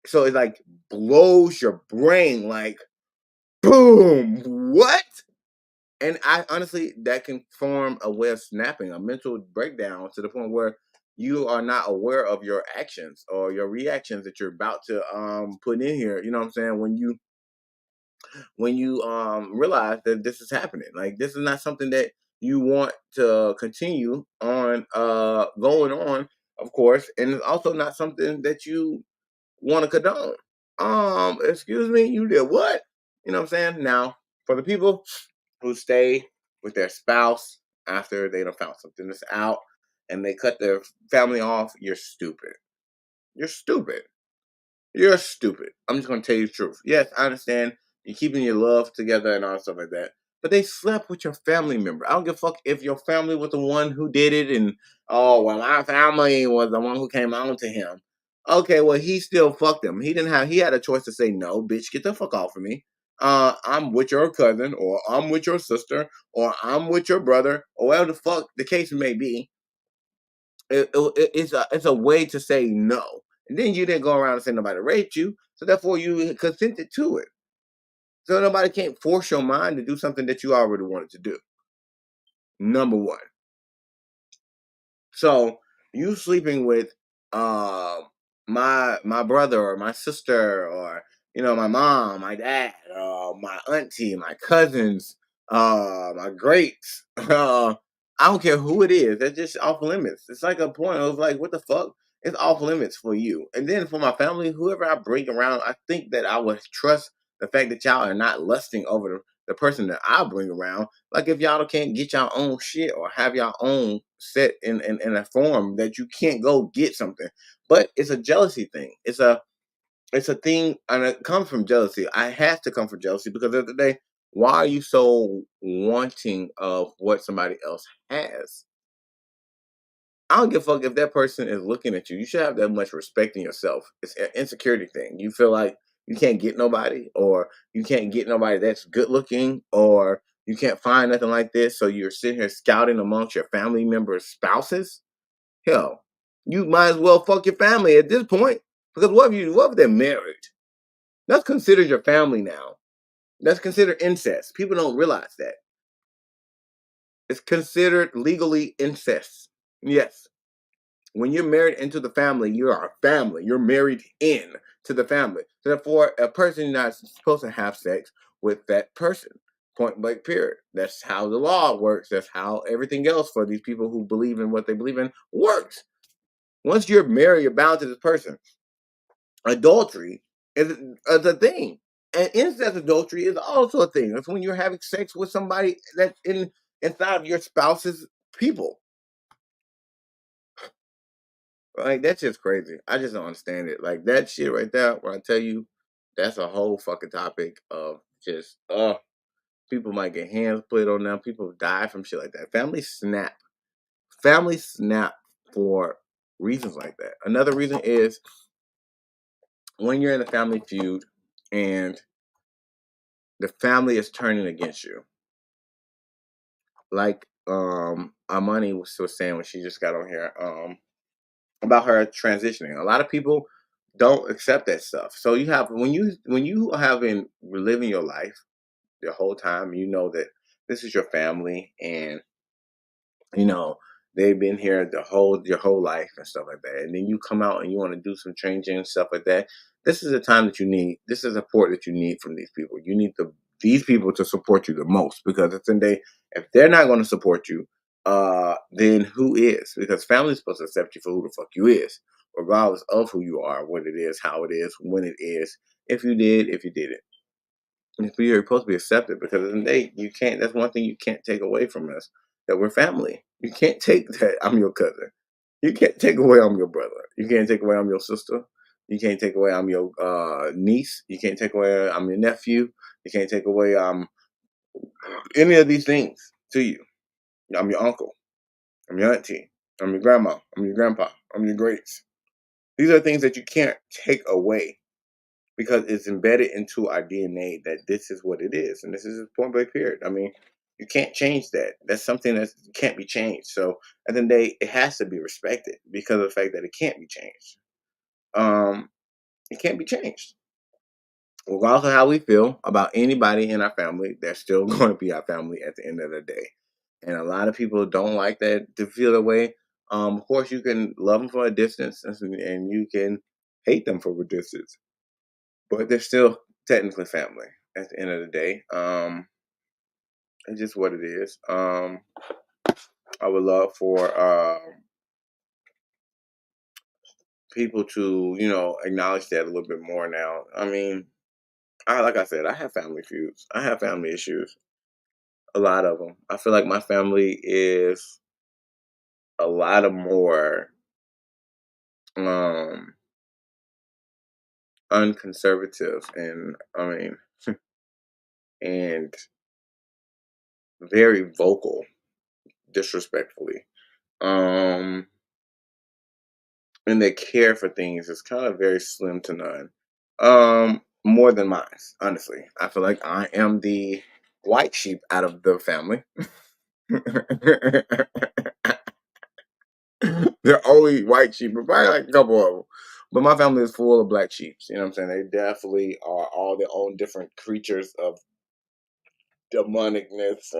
So it like blows your brain like boom, what? And I honestly, that can form a way of snapping, a mental breakdown to the point where you are not aware of your actions or your reactions that you're about to put in here. You know what I'm saying? When you realize that this is happening, like this is not something that you want to continue on going on, of course, and it's also not something that you want to condone. Excuse me, you did what? You know what I'm saying? Now, for the people who stay with their spouse after they done found something that's out and they cut their family off, you're stupid. You're stupid. You're stupid. I'm just gonna tell you the truth. Yes, I understand you're keeping your love together and all stuff like that. But they slept with your family member. I don't give a fuck if your family was the one who did it and oh well my family was the one who came on to him. Okay, well he still fucked him. He had a choice to say no, bitch, get the fuck off of me. I'm with your cousin or I'm with your sister or I'm with your brother or whatever the fuck the case may be. It's a way to say no. And then you didn't go around and say nobody raped you, so therefore you consented to it. So nobody can't force your mind to do something that you already wanted to do. Number one. So you sleeping with my brother or my sister or my mom, my dad, my auntie, my cousins, my greats. I don't care who it is. That's just off limits. It's like a point of like, what the fuck? It's off limits for you. And then for my family, whoever I bring around, I think that I would trust the fact that y'all are not lusting over the person that I bring around. Like if y'all can't get y'all own shit or have y'all own set in a form that you can't go get something. But it's a jealousy thing. It's a thing and it comes from jealousy. I have to come from jealousy because at the end of the day, why are you so wanting of what somebody else has? I don't give a fuck if that person is looking at you. You should have that much respect in yourself. It's an insecurity thing. You feel like you can't get nobody, or you can't get nobody that's good looking, or you can't find nothing like this. So you're sitting here scouting amongst your family members' spouses. Hell, you might as well fuck your family at this point. Because what if they're married? That's considered your family now. That's considered incest. People don't realize that. It's considered legally incest. Yes. When you're married into the family, you are a family. You're married in to the family. So therefore, a person is not supposed to have sex with that person. Point blank, period. That's how the law works. That's how everything else for these people who believe in what they believe in works. Once you're married, you're bound to this person. Adultery is a thing. And incest adultery is also a thing. That's when you're having sex with somebody that's inside of your spouse's people. Like that's just crazy. I just don't understand it. Like that shit right there, when I tell you, that's a whole fucking topic of just people might get hands put on them. People die from shit like that. Families snap for reasons like that. Another reason is when you're in a family feud and the family is turning against you. Like Armani was saying when she just got on here, about her transitioning. A lot of people don't accept that stuff. So you have when you have been living your life the whole time, you know that this is your family and you know they've been here your whole life and stuff like that. And then you come out and you want to do some changing and stuff like that. This is the time that you need. This is the support that you need from these people. You need these people to support you the most because at the end of the day, if they're not going to support you, then who is? Because family's supposed to accept you for who the fuck you is. regardless of who you are, what it is, how it is, when it is, if you didn't. If you're supposed to be accepted, because at the end of the day, you can't. That's one thing you can't take away from us, that we're family. You can't take that I'm your cousin. You can't take away I'm your brother. You can't take away I'm your sister. You can't take away I'm your niece. You can't take away I'm your nephew. You can't take away any of these things to you. I'm your uncle. I'm your auntie. I'm your grandma. I'm your grandpa. I'm your greats. These are things that you can't take away, because it's embedded into our DNA that this is what it is, and this is a point blank period. I mean, you can't change that. That's something that can't be changed. So at the end of the day, it has to be respected because of the fact that it can't be changed. It can't be changed. Regardless of how we feel about anybody in our family, they're still going to be our family at the end of the day. And a lot of people don't like that, to feel that way. Of course, you can love them from a distance, and you can hate them from a distance, but they're still technically family at the end of the day. It's just what it is. I would love for people to, acknowledge that a little bit more now. I mean, like I said, I have family feuds. I have family issues. A lot of them. I feel like my family is a lot of more unconservative, and and very vocal, disrespectfully. And their care for things is kind of very slim to none. More than mine, honestly. I feel like I am the white sheep out of the family. They're only white sheep, but probably like a couple of them. But my family is full of black sheep. You know what I'm saying? They definitely are all their own different creatures of demonicness.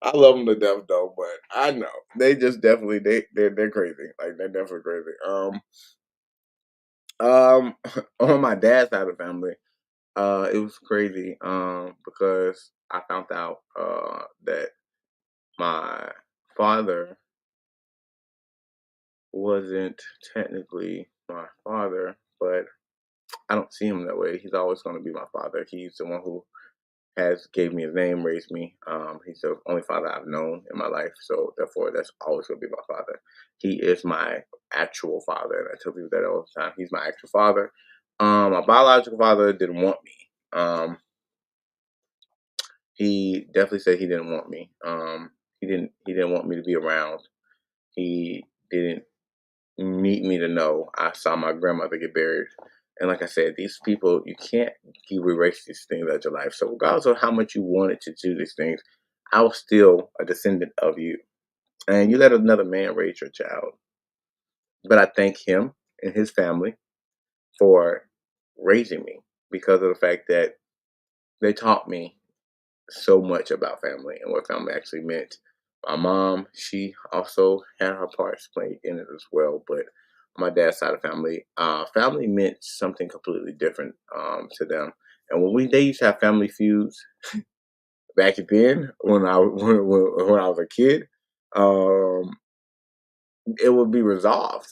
I love them to death though, but I know they just definitely they're crazy. Like, they're definitely crazy. On my dad's side of the family, it was crazy. Because I found out that my father wasn't technically my father, but I don't see him that way. He's always going to be my father. He's the one who has gave me his name, raised me. He's the only father I've known in my life, so therefore that's always going to be my father. He is my actual father, and I tell people that all the time. He's my actual father. My biological father didn't want me. He definitely said he didn't want me. He didn't want me to be around. He didn't need me to know. I saw my grandmother get buried. And like I said, these people, you can't erase these things out of your life. So regardless of how much you wanted to do these things, I was still a descendant of you. And you let another man raise your child. But I thank him and his family for raising me, because of the fact that they taught me so much about family and what family actually meant. My mom, she also had her parts played in it as well, but my dad's side of family, family meant something completely different to them. And they used to have family feuds back then, when I was a kid, um, it would be resolved.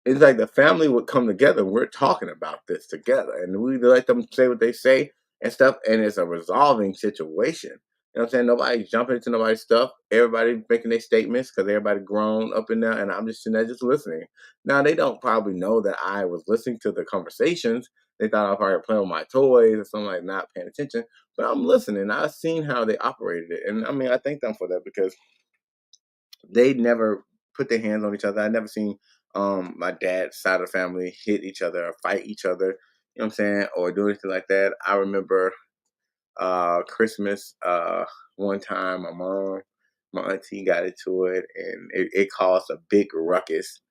It's like the family would come together. We're talking about this together, and we let them say what they say and stuff, and it's a resolving situation. You know what I'm saying? Nobody's jumping into nobody's stuff. Everybody making their statements because everybody grown up in there, and I'm just sitting there just listening. Now, they don't probably know that I was listening to the conversations. They thought I was probably playing with my toys or something, like not paying attention. But I'm listening. I've seen how they operated it, and I mean, I thank them for that, because they never put their hands on each other. I never seen my dad's side of the family hit each other or fight each other, you know what I'm saying, or do anything like that. I remember Christmas, one time my auntie got into it, and it caused a big ruckus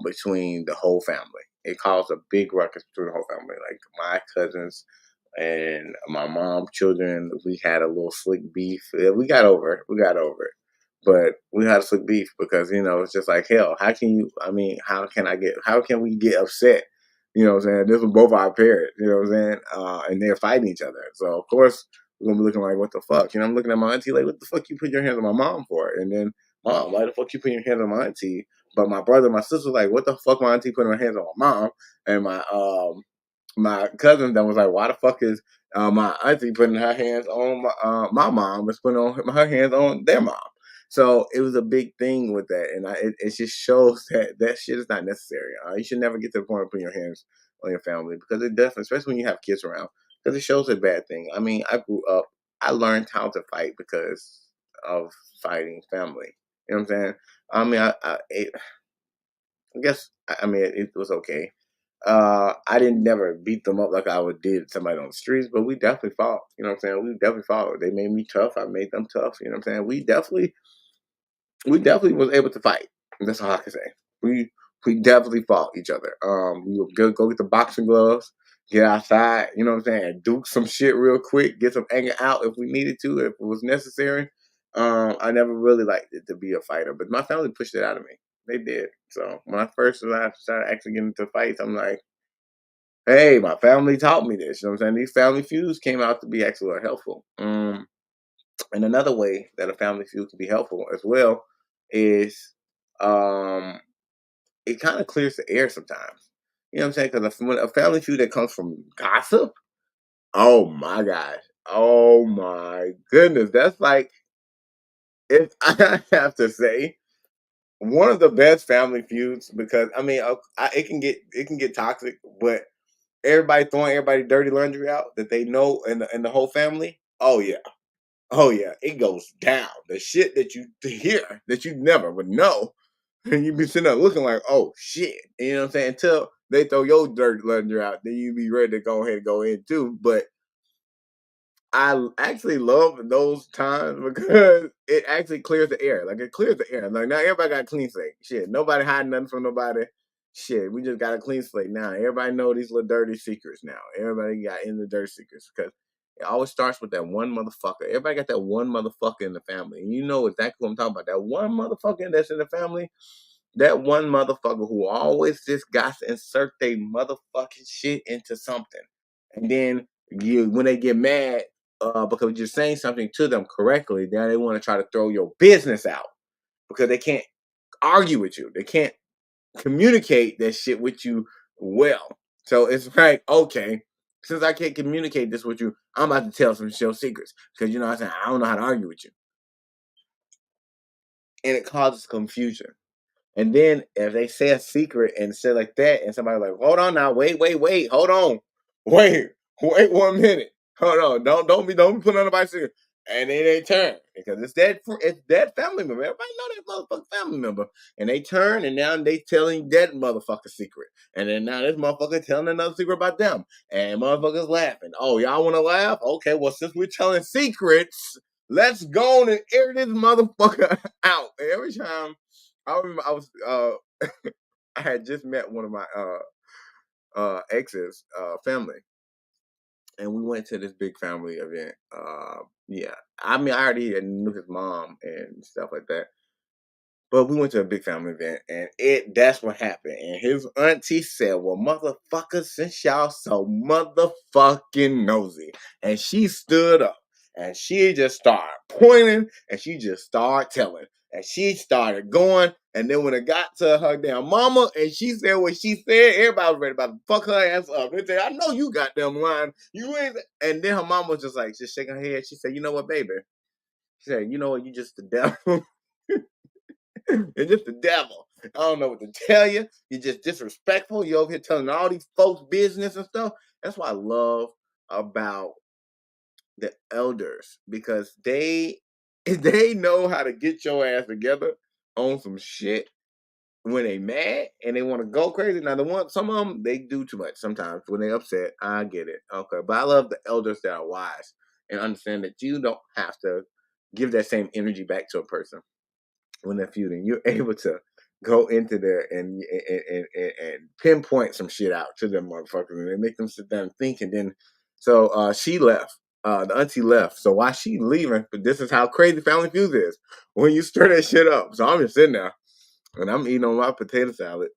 between the whole family. It caused a big ruckus between the whole family. Like, my cousins and my mom's children, we had a little slick beef. Yeah, we got over it. But we had a slick beef because, it's just like, hell, how can we get upset? You know what I'm saying? This was both our parents, you know what I'm saying? And they're fighting each other. So, of course, we're going to be looking like, what the fuck? I'm looking at my auntie like, what the fuck you put your hands on my mom for? And then, Mom, why the fuck you put your hands on my auntie But my brother and my sister was like, what the fuck my auntie putting her hands on my mom? And my cousin that was like, why the fuck is my auntie putting her hands on my mom was putting on her hands on their mom? So it was a big thing with that, and it just shows that shit is not necessary. You should never get to the point of putting your hands on your family because it definitely, especially when you have kids around, because it shows a bad thing. I mean, I grew up, I learned how to fight because of fighting family. You know what I'm saying? I mean, I guess I mean it was okay. I didn't never beat them up like I would did somebody on the streets, but we definitely fought. You know what I'm saying? We definitely fought. They made me tough. I made them tough. You know what I'm saying? We definitely was able to fight. That's all I can say. We we definitely fought each other. We would go get the boxing gloves, get outside. You know what I'm saying? And duke some shit real quick, get some anger out if we needed to, if it was necessary. I never really liked it to be a fighter, but my family pushed it out of me. They did. So when I first started actually getting into fights, I'm like, hey, my family taught me this. You know what I'm saying? These family feuds came out to be actually helpful. And another way that a family feud can be helpful as well is um, it kind of clears the air sometimes. You know what I'm saying? Because a family feud that comes from gossip, oh my gosh, oh my goodness, that's like if I have to say one of the best family feuds because I mean it can get toxic, but everybody throwing everybody dirty laundry out that they know and the whole family. Oh yeah, oh yeah, it goes down. The shit that you hear that you never would know, and you be sitting there looking like, oh shit, you know what I'm saying? Until they throw your dirt laundry out, then you be ready to go ahead and go in too. But I actually love those times because it actually clears the air. Like it clears the air. Like now everybody got a clean slate. Shit, nobody hiding nothing from nobody. Shit, we just got a clean slate now. Everybody know these little dirty secrets now. Everybody got in the dirty secrets because it always starts with that one motherfucker. Everybody got that one motherfucker in the family. And you know exactly what I'm talking about. That one motherfucker that's in the family. That one motherfucker who always just got to insert their motherfucking shit into something. And then when they get mad, because you're saying something to them correctly, now they want to try to throw your business out because they can't argue with you. They can't communicate that shit with you well. So it's like, okay, since I can't communicate this with you, I'm about to tell some show secrets because you know what I'm saying I don't know how to argue with you, and it causes confusion. And then if they say a secret and say like that, and somebody like, hold on now, wait, hold on, wait 1 minute, hold on, don't be putting on nobody's secret, and then they turn because it's that family member. Everybody know that motherfucking family member, and they turn and now they telling that motherfucker secret, and then now this motherfucker telling another secret about them, and motherfuckers laughing. Oh, y'all want to laugh? Okay, well since we're telling secrets, let's go on and air this motherfucker out. And every time. I remember I had just met one of my ex's family, and we went to this big family event. Yeah, I mean I already knew his mom and stuff like that. But we went to a big family event and that's what happened. And his auntie said, well, motherfucker, since y'all so motherfucking nosy. And she stood up and she just started pointing and she just started telling. And she started going. And then when it got to her damn mama and she said what she said, everybody was ready about to fuck her ass up. They said, I know you got them lying. You ain't. And then her mama was just like, just shaking her head. She said, you know what, baby? She said, you know what, you just the devil. You're just the devil. I don't know what to tell you. You're just disrespectful. You're over here telling all these folks business and stuff. That's what I love about the elders because they know how to get your ass together on some shit when they mad and they want to go crazy. Now some of them they do too much sometimes when they upset. I get it. Okay, but I love the elders that are wise and understand that you don't have to give that same energy back to a person when they're feuding. You're able to go into there and pinpoint some shit out to them motherfuckers and they make them sit down and think. And then so she left. The auntie left. So while she leaving, but this is how crazy family feud is. When you stir that shit up. So I'm just sitting there and I'm eating on my potato salad.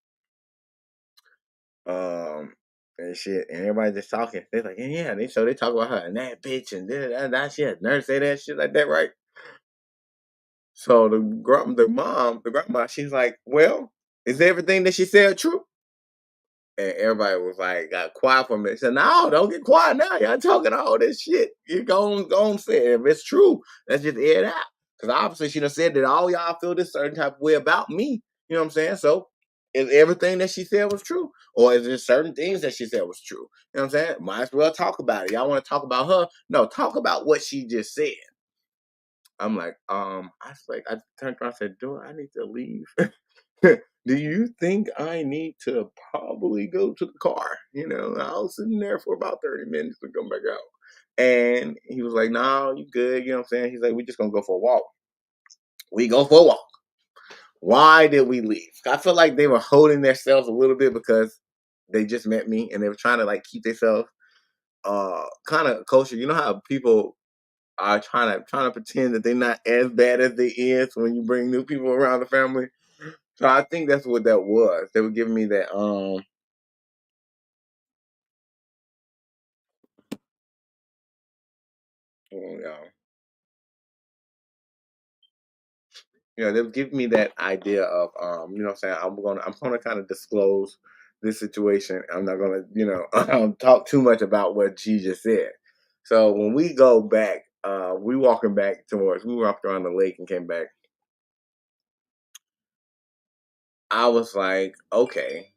And shit, and everybody just talking. They're like, yeah, they talk about her and that bitch and that shit. Nurse say that shit like that, right? So the grandma, she's like, well, Is everything that she said true? And everybody was like, got quiet for a minute. Said, no, don't get quiet now. Y'all talking all this shit. You go on say it. If it's true, let's just air it out. Because obviously she done said that all y'all feel this certain type of way about me. You know what I'm saying? So is everything that she said was true? Or is there certain things that she said was true? You know what I'm saying? Might as well talk about it. Y'all want to talk about her? No, talk about what she just said. I'm like, I turned around and said, do I need to leave? Do you think I need to probably go to the car? You know, I was sitting there for about 30 minutes to come back out. And he was like, no, you good. You know what I'm saying? He's like, we just going to go for a walk. We go for a walk. Why did we leave? I feel like they were holding themselves a little bit because they just met me and they were trying to like keep themselves kind of kosher. You know how people are trying to pretend that they're not as bad as they is when you bring new people around the family. So I think that's what that was. They were giving me that they were giving me that idea of you know what I'm saying, I'm gonna kind of disclose this situation. I'm not gonna, talk too much about what she just said. So when we go back, we walking back towards we walked around the lake and came back. I was like, okay,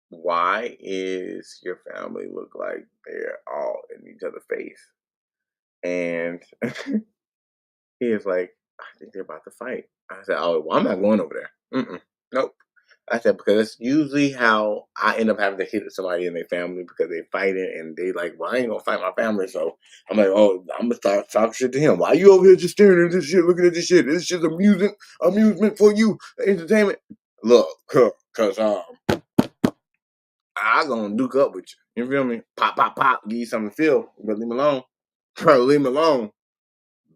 why is your family look like they're all in each other's face? And he is like, I think they're about to fight. I said, oh, well, I'm not going over there. Nope. I said, because it's usually how I end up having to hit somebody in their family because they fighting and they like, well, I ain't gonna fight my family. So I'm like, oh, I'm gonna start talking shit to him. Why you over here just staring at this shit, looking at this shit? This shit's amusement for you, entertainment. Look, cause I gonna duke up with you. You feel me? Pop, pop, pop. Give you something to feel. But leave me alone. Bro, leave me alone.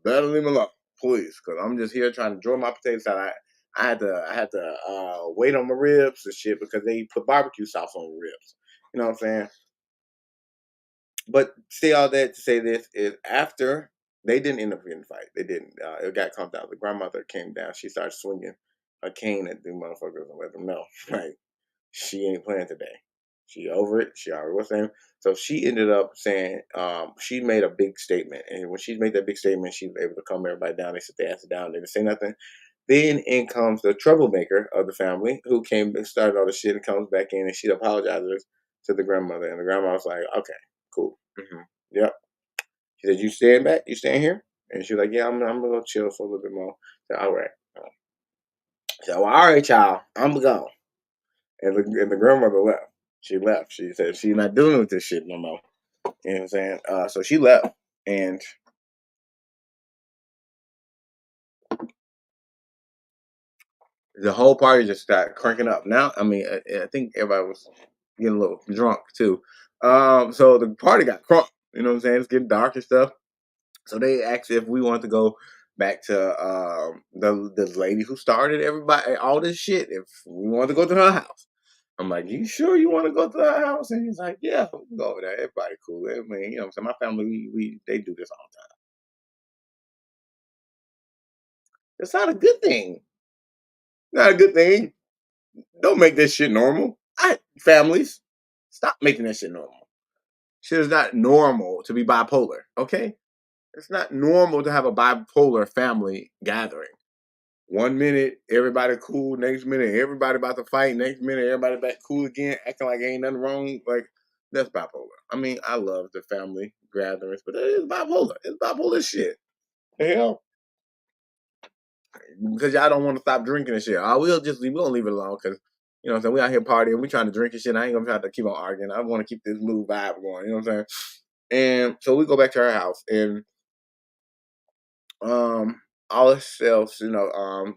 Better leave me alone, please, because I'm just here trying to draw my potatoes out. I had to wait on my ribs and shit because they put barbecue sauce on the ribs. You know what I'm saying? But say all that to say this is after they didn't end up getting a fight. They didn't. It got calmed down. The grandmother came down. She started swinging a cane at the motherfuckers and let them know, like, she ain't playing today. She over it. She already was saying. So she ended up saying, she made a big statement. And when she made that big statement, she was able to calm everybody down. They sit their ass down. They didn't say nothing. Then in comes the troublemaker of the family who came and started all the shit and comes back in and she apologizes to the grandmother. And the grandma was like, okay, cool. Yep. She said, you staying back? You staying here? And she was like, yeah, I'm going to go chill for a little bit more. I said, all right. She said, well, all right, child. I'm going to go. And the grandmother left. She left. She said she's not dealing with this shit no more. You know what I'm saying? So she left, and the whole party just started cranking up. Now, I mean, I think everybody was getting a little drunk too. So the party got crunk. You know what I'm saying? It's getting dark and stuff. So they asked if we wanted to go back to the lady who started everybody all this shit. If we wanted to go to her house. I'm like, you sure you want to go to our house? And he's like, yeah, we can go over there. Everybody cool. I mean, you know what I'm saying? My family, they do this all the time. It's not a good thing. Not a good thing. Don't make this shit normal. Families, stop making that shit normal. Shit is not normal to be bipolar, okay? It's not normal to have a bipolar family gathering. 1 minute, everybody cool. Next minute, everybody about to fight. Next minute, everybody back cool again, acting like ain't nothing wrong. Like, that's bipolar. I mean, I love the family gatherings, but it is bipolar. It's bipolar shit. The hell? Because y'all don't want to stop drinking and shit. We won't leave it alone because, you know what I'm saying, we out here partying, we trying to drink and shit. I ain't gonna try to keep on arguing. I want to keep this mood vibe going, you know what I'm saying? And so we go back to her house and all herself,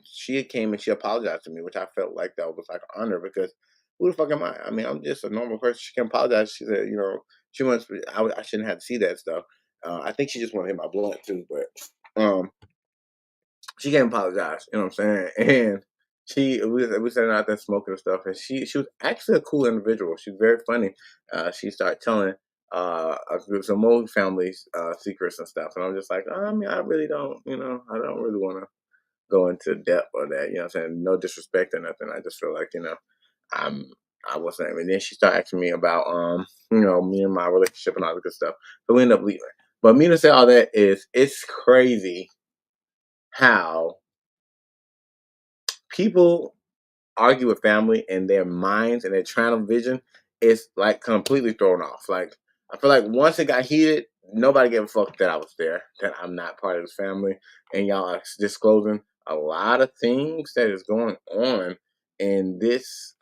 she came and she apologized to me, which I felt like that was like an honor because who the fuck am I? I mean, I'm just a normal person. She can apologize. She said, she wants. I shouldn't have to see that stuff. I think she just wanted to hit my blunt too, but she came and apologize. You know what I'm saying? And we sitting out there smoking and stuff, and she was actually a cool individual. She's very funny. She started telling some old families secrets and stuff, and I'm just like, I mean, I really don't, I don't really want to go into depth of that. You know what I'm saying? No disrespect or nothing. I just feel like, I wasn't. And then she started asking me about, me and my relationship and all the good stuff. So we ended up leaving. But me to say all that is, it's crazy how people argue with family and their minds and their channel vision is like completely thrown off. Like, I feel like once it got heated, nobody gave a fuck that I was there, that I'm not part of this family, and y'all are disclosing a lot of things that is going on in this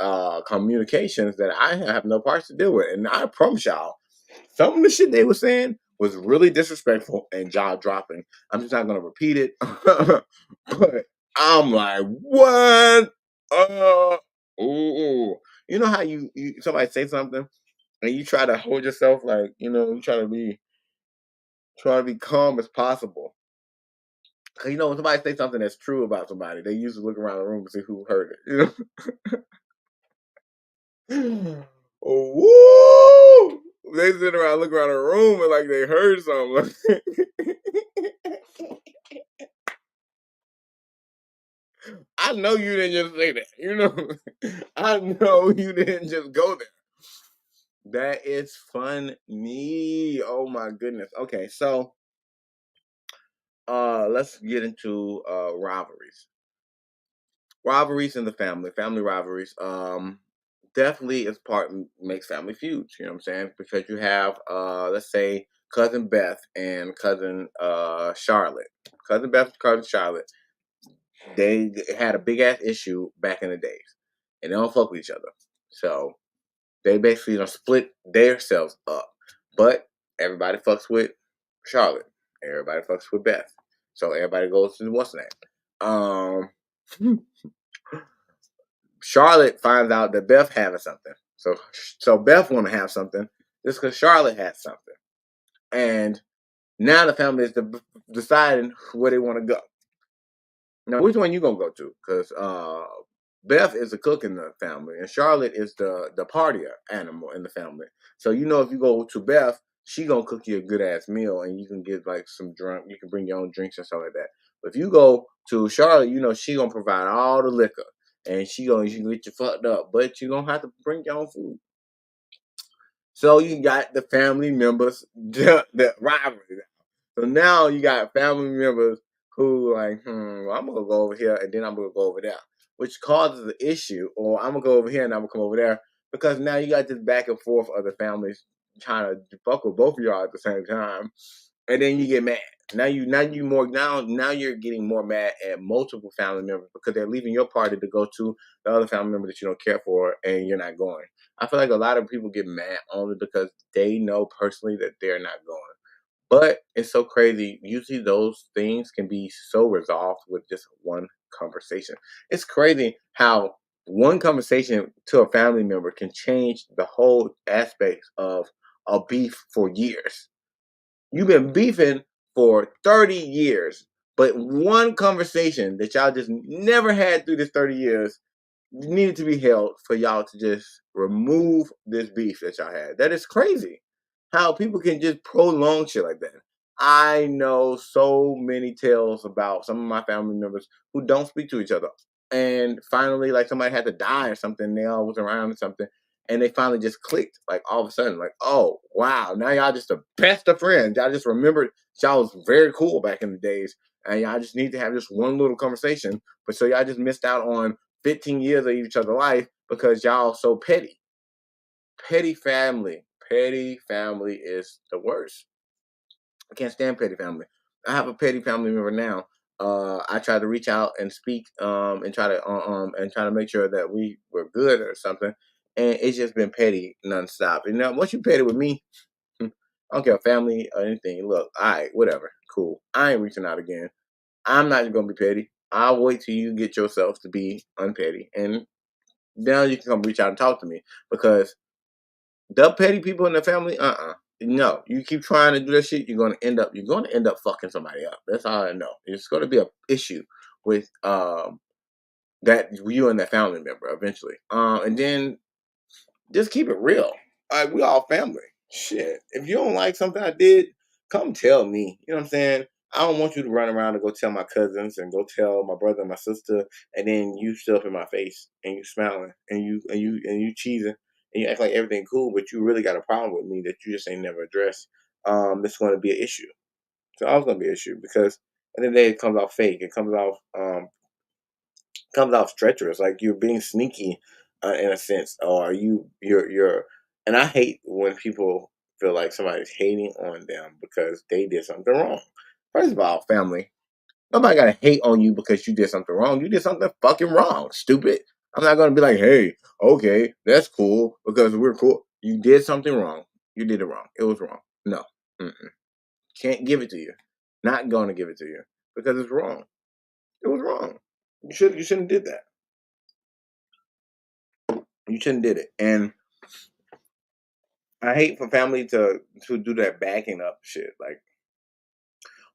communications that I have no parts to deal with. And I promise y'all, some of the shit they were saying was really disrespectful and jaw dropping. I'm just not gonna repeat it, but I'm like, what? Ooh. You know how you somebody say something and you try to hold yourself, like, you try to be calm as possible. Cause when somebody say something that's true about somebody, they usually look around the room to see who heard it. Woo! They sit around, look around the room, and like they heard something. I know you didn't just say that. I know you didn't just go there. That is funny. Oh my goodness. Okay, so let's get into rivalries. Rivalries in the family rivalries. Definitely is makes family feuds, you know what I'm saying? Because you have let's say cousin Beth and cousin Charlotte. Cousin Beth and cousin Charlotte, they had a big ass issue back in the days. And they don't fuck with each other. So they basically don't split themselves up. But everybody fucks with Charlotte. Everybody fucks with Beth. So everybody goes to what's name. Charlotte finds out that Beth having something. So Beth want to have something just because Charlotte has something. And now the family is deciding where they want to go. Now, which one you gonna go to? Because Beth is a cook in the family, and Charlotte is the partier animal in the family. So if you go to Beth, she gonna cook you a good ass meal, and you can get like some drunk. You can bring your own drinks and stuff like that. But if you go to Charlotte, she gonna provide all the liquor, and she can get you fucked up, but you gonna have to bring your own food. So you got the family members, the rivalry. So now you got family members who like, well, I'm gonna go over here and then I'm gonna go over there, which causes the issue. Or I'm gonna go over here and I'm gonna come over there, because now you got this back and forth of the families trying to fuck with both of y'all at the same time, and then you get mad. Now you're getting more mad at multiple family members because they're leaving your party to go to the other family member that you don't care for, and you're not going. I feel like a lot of people get mad only because they know personally that they're not going. But it's so crazy. Usually those things can be so resolved with just one conversation. It's crazy how one conversation to a family member can change the whole aspect of a beef for years. You've been beefing for 30 years, but one conversation that y'all just never had through this 30 years needed to be held for y'all to just remove this beef that y'all had. That is crazy. How people can just prolong shit like that. I know so many tales about some of my family members who don't speak to each other. And finally, like somebody had to die or something, they all was around or something, and they finally just clicked. Like all of a sudden, like, oh wow, now y'all just the best of friends. Y'all just remembered y'all was very cool back in the days, and y'all just need to have just one little conversation. But so y'all just missed out on 15 years of each other's life because y'all so petty. Petty family is the worst. I can't stand petty family. I have a petty family member now. I try to reach out and speak, and try to make sure that we were good or something, and it's just been petty nonstop. And now once you petty with me, I don't care family or anything. Look, all right, whatever, cool. I ain't reaching out again. I'm not gonna be petty. I'll wait till you get yourself to be unpetty, and then you can come reach out and talk to me, because the petty people in the family, no, you keep trying to do that shit, you're gonna end up fucking somebody up. That's all I know. It's gonna be an issue with that you and that family member eventually. And then just keep it real. Like, we all family. Shit. If you don't like something I did, come tell me. You know what I'm saying? I don't want you to run around and go tell my cousins and go tell my brother and my sister, and then you still up in my face and you smiling and you cheesing and you act like everything cool, but you really got a problem with me that you just ain't never addressed. It's going to be an issue. So I was going to be an issue because at the end of the day, it comes off fake. It comes off treacherous, like you're being sneaky in a sense, or you're. And I hate when people feel like somebody's hating on them because they did something wrong. First of all, family, nobody gotta hate on you because you did something wrong. You did something fucking wrong, stupid. I'm not gonna be like, hey, okay, that's cool because we're cool. You did something wrong. You did it wrong. It was wrong. No, mm-mm. Can't give it to you. Not gonna give it to you because it's wrong. It was wrong. You shouldn't did that. You shouldn't did it. And I hate for family to do that backing up shit. Like,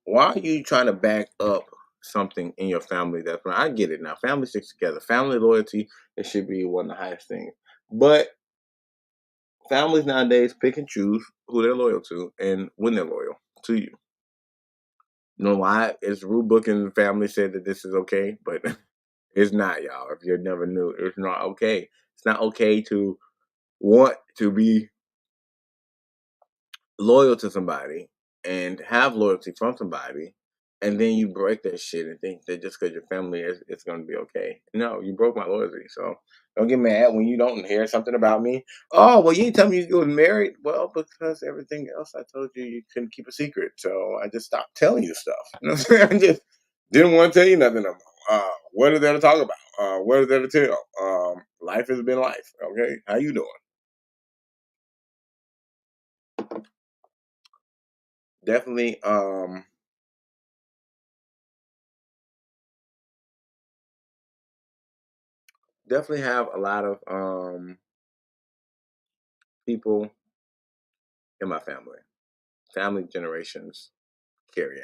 why are you trying to back up something in your family? That's I get it now. Family sticks together. Family loyalty, it should be one of the highest things. But families nowadays pick and choose who they're loyal to and when they're loyal to you. You know why? It's rule book and the family said that this is okay, but it's not, y'all. If you never knew, it's not okay. It's not okay to want to be loyal to somebody and have loyalty from somebody, and then you break that shit and think that just because your family is, it's going to be okay. No, you broke my loyalty. So don't get mad when you don't hear something about me. Oh, well, you didn't tell me you was married. Well, because everything else I told you, you couldn't keep a secret. So I just stopped telling you stuff. You know what I'm saying? I just didn't want to tell you nothing. What is there to talk about? What is there to tell? Life has been life. Okay. How you doing? Definitely, definitely have a lot of people in my family. Family generations carry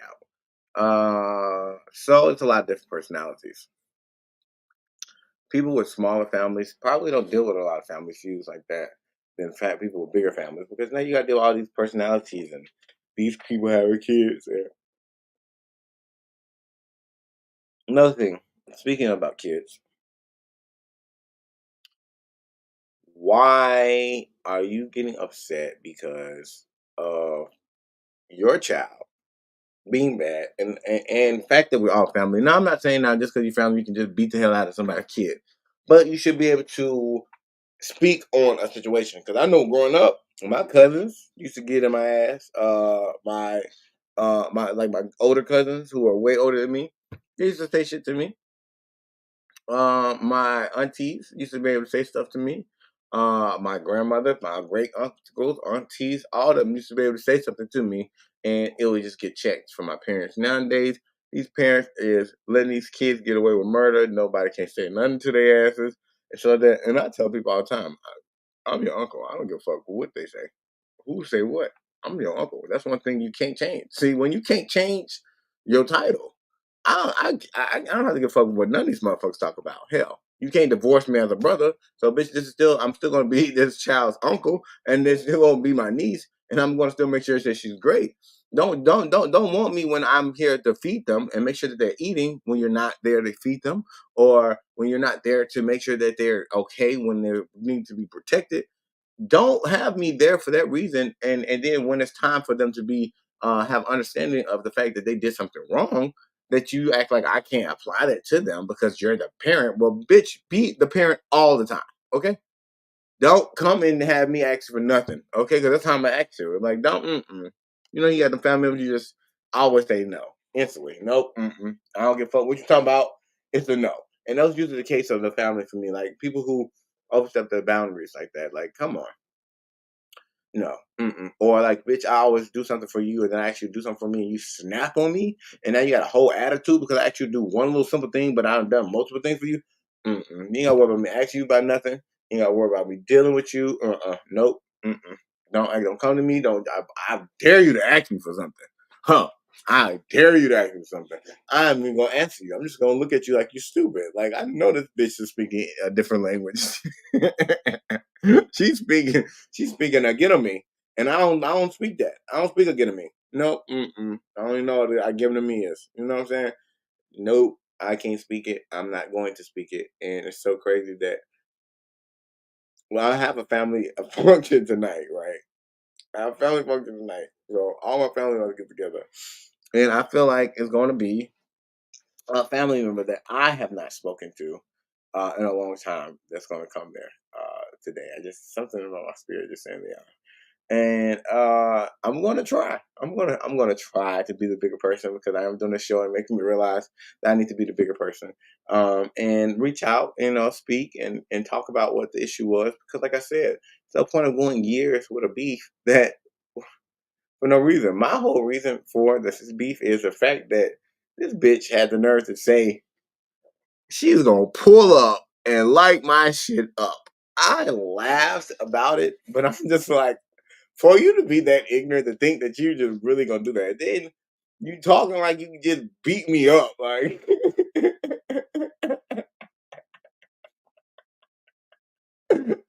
out. So it's a lot of different personalities. People with smaller families probably don't deal with a lot of family feuds like that than fat people with bigger families because now you got to deal with all these personalities and these people having kids. And another thing, speaking about kids, why are you getting upset because of your child being bad and the fact that we're all family? Now, I'm not saying now just because you're family, you can just beat the hell out of somebody's kid, but you should be able to speak on a situation. Because I know growing up, my cousins used to get in my ass. My older cousins who are way older than me, they used to say shit to me. My aunties used to be able to say stuff to me. My grandmother, my great uncles, aunties, all of them used to be able to say something to me, and it would just get checked from my parents. Nowadays, these parents is letting these kids get away with murder. Nobody can say nothing to their asses, and so that. And I tell people all the time, I'm your uncle. I don't give a fuck what they say. Who say what? I'm your uncle. That's one thing you can't change. See, when you can't change your title, I don't have to give a fuck what none of these motherfuckers talk about. Hell, you can't divorce me as a brother. So, bitch, I'm still gonna be this child's uncle, and this still gonna be my niece, and I'm gonna still make sure that she's great. Don't want me when I'm here to feed them and make sure that they're eating when you're not there to feed them, or when you're not there to make sure that they're okay when they need to be protected. Don't have me there for that reason, and then when it's time for them to be have understanding of the fact that they did something wrong, that you act like I can't apply that to them because you're the parent. Well, bitch, be the parent all the time, okay? Don't come and have me ask for nothing, okay? Because that's how I'm gonna ask you. Like, don't, you know, you got the family members, you just always say no instantly. Nope, I don't give a fuck what you talking about. It's a no, and that's usually the case of the family for me. Like people who overstep their boundaries like that. Like, come on. No. Or like, bitch, I always do something for you, and then I actually do something for me, and you snap on me, and now you got a whole attitude because I actually do one little simple thing, but I've done multiple things for you. You ain't gotta worry about me asking you about nothing. You ain't gotta worry about me dealing with you. Nope. Don't come to me. Don't. I dare you to ask me for something. Huh? I dare you to ask me for something. I'm even gonna answer you. I'm just gonna look at you like you're stupid. Like I know this bitch is speaking a different language. she's speaking. She's speaking Agenami, and I don't speak that. I don't speak Agenami. Nope. I only know that I give them is. You know what I'm saying? Nope. I can't speak it. I'm not going to speak it. And it's so crazy that, well, I have a family function tonight, right? I have a family function tonight. So all my family want to get together. And I feel like it's going to be a family member that I have not spoken to in a long time that's going to come there today. I just, something about my spirit just saying they are. And I'm gonna try. I'm gonna try to be the bigger person because I am doing a show and making me realize that I need to be the bigger person. And reach out, speak and talk about what the issue was. Because, like I said, it's no point of going years with a beef that for no reason. My whole reason for this beef is the fact that this bitch had the nerve to say she's gonna pull up and light my shit up. I laughed about it, but I'm just like, for you to be that ignorant to think that you just really gonna do that, then you talking like you can just beat me up, like,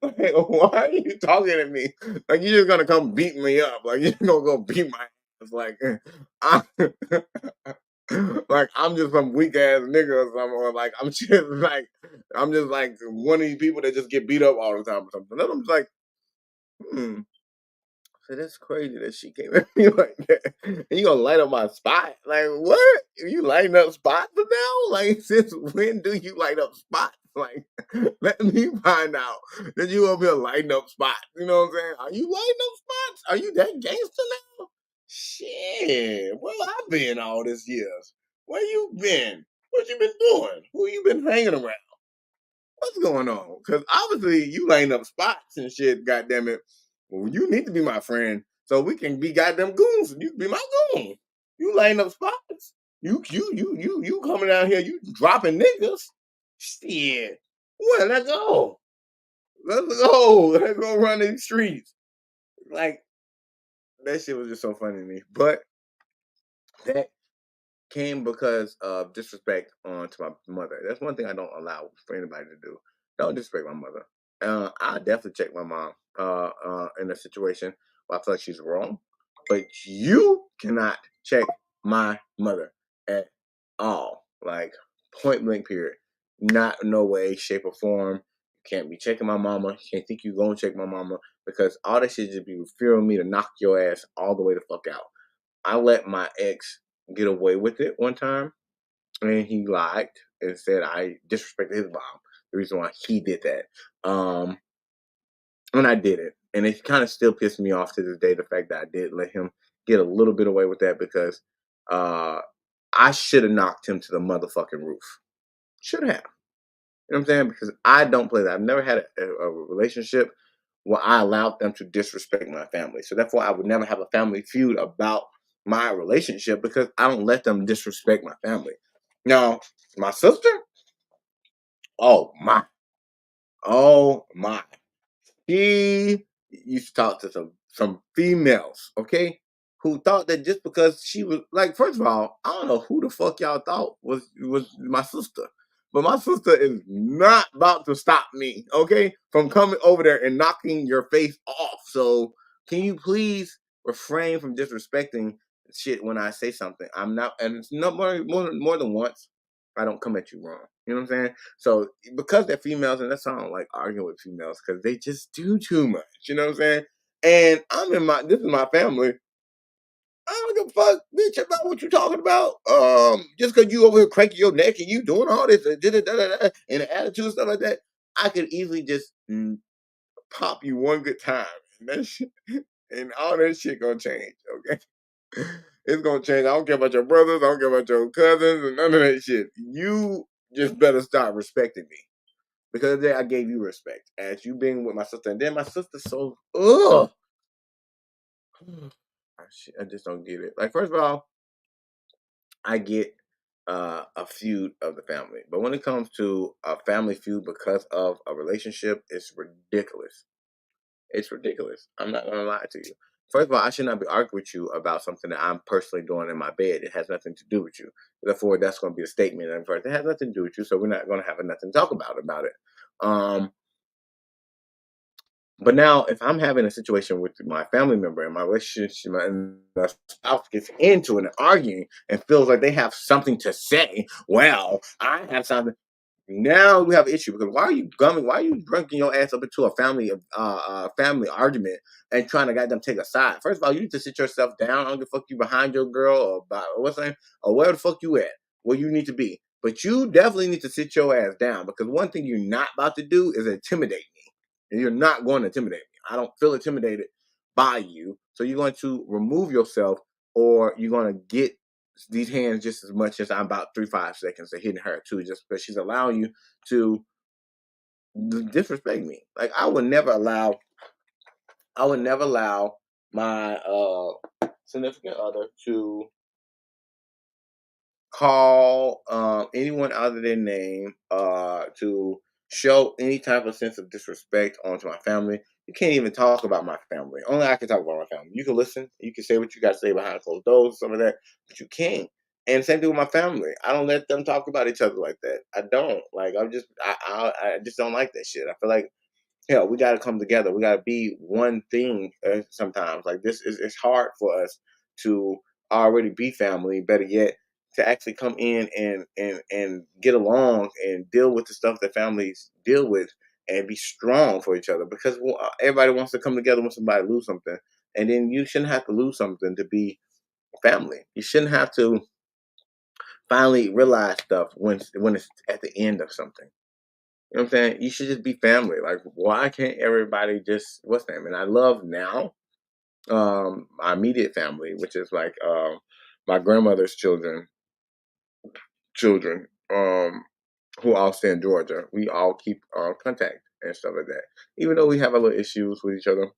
like, why are you talking to me? Like you just gonna come beat me up? Like you gonna go beat my ass? Like, I, like I'm just some weak ass nigga or something, or like I'm just like one of these people that just get beat up all the time or something. And I'm just like, hmm. So that's crazy that she came at me like that. And you gonna light up my spot? Like what? You lighting up spots now? Like since when do you light up spots? Like let me find out that you over here lighting up spots. You know what I'm saying? Are you lighting up spots? Are you that gangster now? Shit. Where I been all this years? Where you been? What you been doing? Who you been hanging around? What's going on? Because obviously you laying up spots and shit. Goddamn it! Well, you need to be my friend so we can be goddamn goons. You can be my goon. You laying up spots. You coming down here. You dropping niggas. Shit. Well, let's go. Let's go. Let's go run these streets. Like that shit was just so funny to me. But that came because of disrespect onto my mother. That's one thing I don't allow for anybody to do. Don't disrespect my mother. I definitely check my mom in a situation where I feel like she's wrong, but you cannot check my mother at all. Like point blank period. Not no way, shape, or form. You can't be checking my mama. You can't think you gonna check my mama because all that shit just be fearing me to knock your ass all the way the fuck out. I let my ex get away with it one time, and he lied and said I disrespected his mom. The reason why he did that, and I did it, and it kind of still pissed me off to this day. The fact that I did let him get a little bit away with that because I should have knocked him to the motherfucking roof. Should have. You know what I'm saying? Because I don't play that. I've never had a relationship where I allowed them to disrespect my family. So therefore, I would never have a family feud about my relationship because I don't let them disrespect my family. Now, my sister, oh my, oh my. She used to talk to some females, okay, who thought that just because she was like, first of all, I don't know who the fuck y'all thought was my sister, but my sister is not about to stop me, okay, from coming over there and knocking your face off. So can you please refrain from disrespecting shit when I say something? I'm not, and it's not more than once. I don't come at you wrong. You know what I'm saying? So because they're females, and that's why I don't like arguing with females because they just do too much. You know what I'm saying? And this is my family. I don't give a fuck, bitch, about what you talking about. Just because you over here cranking your neck and you doing all this and an attitude and stuff like that, I could easily just pop you one good time, and that shit, and all that shit gonna change. Okay, it's gonna change. I don't care about your brothers. I don't care about your cousins and none of that shit. You just better start respecting me. Because I gave you respect as you being with my sister, and then my sister so I just don't get it. Like first of all, I get a feud of the family, but when it comes to a family feud because of a relationship, it's ridiculous. It's ridiculous. I'm not gonna lie to you. First of all, I should not be arguing with you about something that I'm personally doing in my bed. It has nothing to do with you. Therefore, that's going to be a statement. And first, it has nothing to do with you, so we're not going to have nothing to talk about it. But now, if I'm having a situation with my family member and my relationship, and the spouse gets into an arguing and feels like they have something to say, well, I have something. Now we have an issue because why are you gumming? Why are you drinking your ass up into a family argument and trying to get them take a side? First of all, you need to sit yourself down. I don't give a fuck you behind your girl or about or what's name or where the fuck you at, where you need to be. But you definitely need to sit your ass down because one thing you're not about to do is intimidate me, and you're not going to intimidate me. I don't feel intimidated by you, so you're going to remove yourself, or you're going to get these hands just as much as I'm about 3-5 seconds of hitting her too, just because she's allowing you to disrespect me. Like I would never allow my significant other to call anyone out of their name, to show any type of sense of disrespect onto my family. You can't even talk about my family. Only I can talk about my family. You can listen, you can say what you got to say behind closed doors, some of that, but you can't. And same thing with my family. I don't let them talk about each other like that. I don't. Like I just don't like that shit. I feel like hell, we got to come together. We got to be one thing. Sometimes, like this is it's hard for us to already be family. Better yet, to actually come in and get along and deal with the stuff that families deal with and be strong for each other. Because everybody wants to come together when somebody lose something, and then you shouldn't have to lose something to be family. You shouldn't have to finally realize stuff when it's at the end of something. You know what I'm saying? You should just be family. Like, why can't everybody just what's name? And I love now my immediate family, which is like my grandmother's children, who all stay in Georgia. We all keep contact and stuff like that. Even though we have a little issues with each other,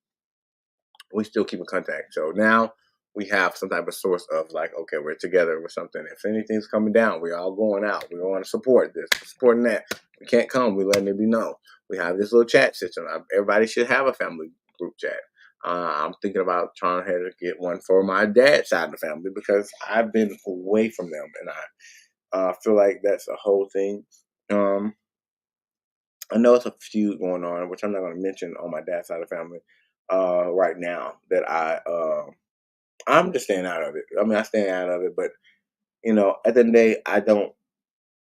we still keep in contact. So now we have some type of source of like, okay, we're together with something. If anything's coming down, we're all going out. We want to support this, supporting that. We can't come. We letting it be known. We have this little chat system. Everybody should have a family group chat. I'm thinking about trying to get one for my dad's side of the family because I've been away from them, and I feel like that's a whole thing. Um, I know it's a feud going on, which I'm not going to mention on my dad's side of the family right now. That I'm just staying out of it. I mean, I stay out of it, but at the end of the day, I don't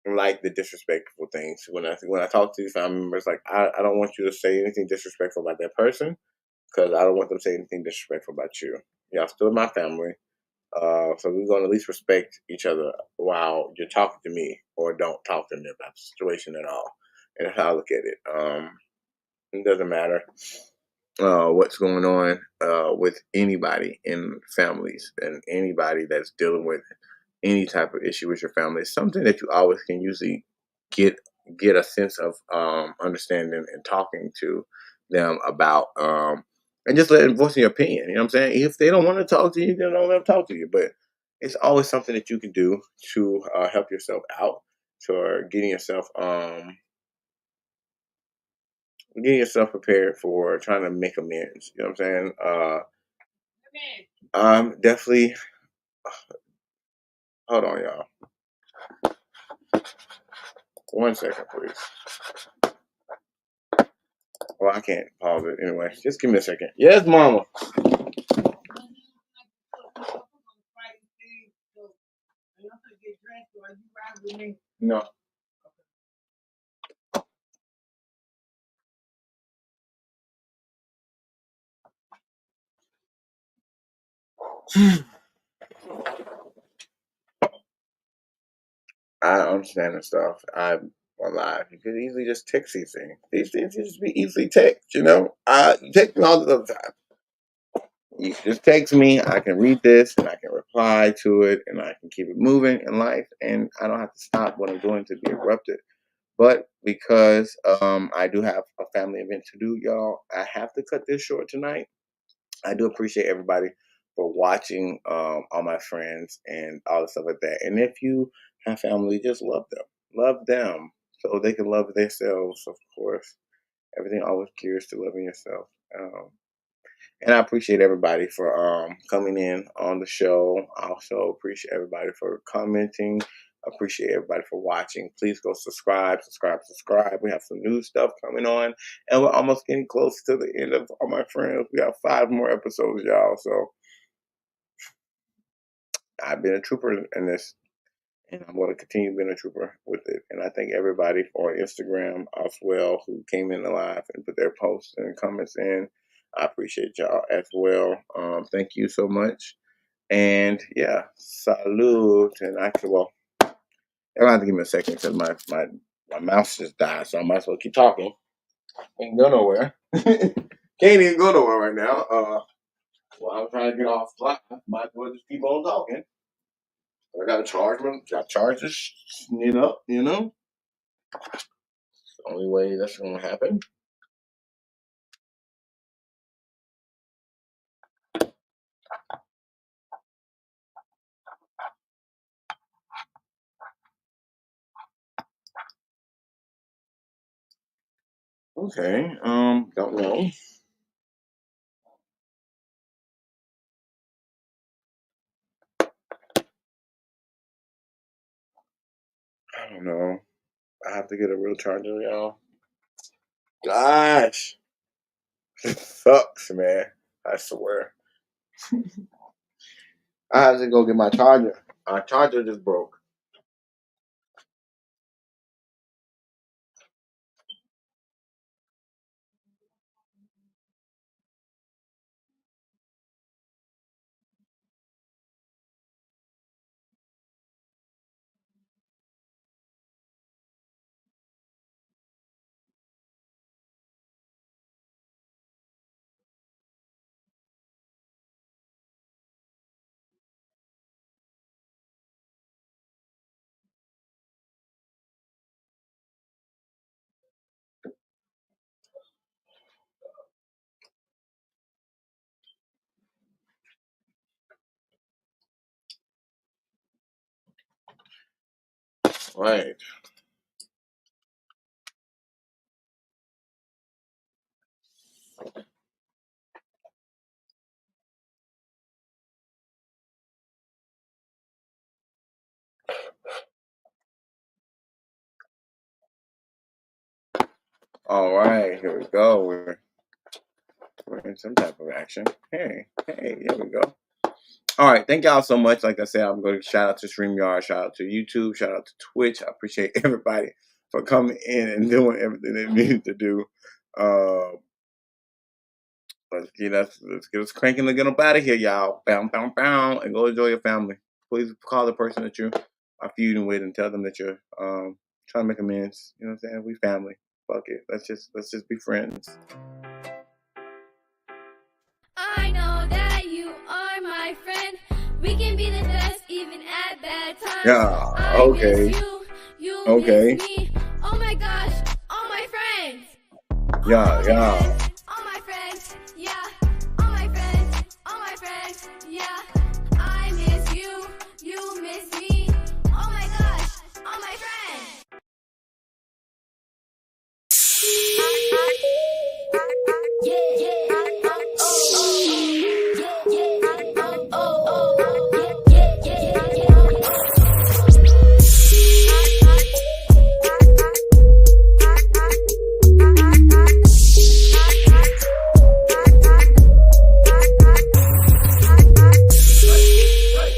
like the disrespectful things. When I talk to these family members, like I don't want you to say anything disrespectful about that person because I don't want them to say anything disrespectful about you. Y'all still my family, so we're gonna at least respect each other while you're talking to me, or don't talk to me about the situation at all. And that's how I look at it. It doesn't matter what's going on with anybody in families and anybody that's dealing with any type of issue with your family. It's something that you always can usually get get a sense of understanding and talking to them about, and just letting voice your opinion. You know what I'm saying? If they don't want to talk to you, then don't let them talk to you. But it's always something that you can do to help yourself out, to getting yourself prepared for trying to make amends. You know what I'm saying? I'm definitely. Hold on, y'all. 1 second, please. Well, I can't pause it anyway. Just give me a second. Yes, mama. No. I understand and stuff. I'm alive. You could easily just text these things. These things can just be easily text. You text me all the other time. You just text me. I can read this and I can reply to it, and I can keep it moving in life, and I don't have to stop what I'm doing to be interrupted. But because I do have a family event to do, y'all, I have to cut this short tonight. I do appreciate everybody for watching, all my friends and all the stuff like that. And if you have family, just love them, so they can love themselves. Of course, everything always gears to loving yourself. And I appreciate everybody for coming in on the show. I also appreciate everybody for commenting, appreciate everybody for watching. Please go subscribe. We have some new stuff coming on, and we're almost getting close to the end of All My Friends. We have 5 more episodes, y'all. So I've been a trooper in this, and I'm going to continue being a trooper with it. And I thank everybody for Instagram as well who came in live and put their posts and comments in. I appreciate y'all as well. Thank you so much. And yeah, salute. And actually, well, you'll have to give me a second because my mouse just died, so I might as well keep talking. Can't go nowhere. Can't even go nowhere right now. Well, I'm trying to get off fly. Might as well just keep on talking. I gotta charge them. Got charges, up, you know. It's the only way that's gonna happen. Okay. Don't know. I don't know. I have to get a real charger, y'all. Gosh. It sucks, man. I swear. I have to go get my charger. My charger just broke. Right. All right. Here we go. We're in some type of action. Hey, here we go. All right, thank y'all so much. Like I said, I'm going to shout out to StreamYard, shout out to YouTube, shout out to Twitch. I appreciate everybody for coming in and doing everything they need to do. Let's get us cranking and get up out of here, y'all. Bow, bow, bow, and go enjoy your family. Please call the person that you are feuding with and tell them that you're trying to make amends. You know what I'm saying? We family. Fuck it. Let's just be friends. I know that you are my friend. We can be the best even at bad times. Yeah, okay. You miss me. Oh my gosh, all my friends. Yeah.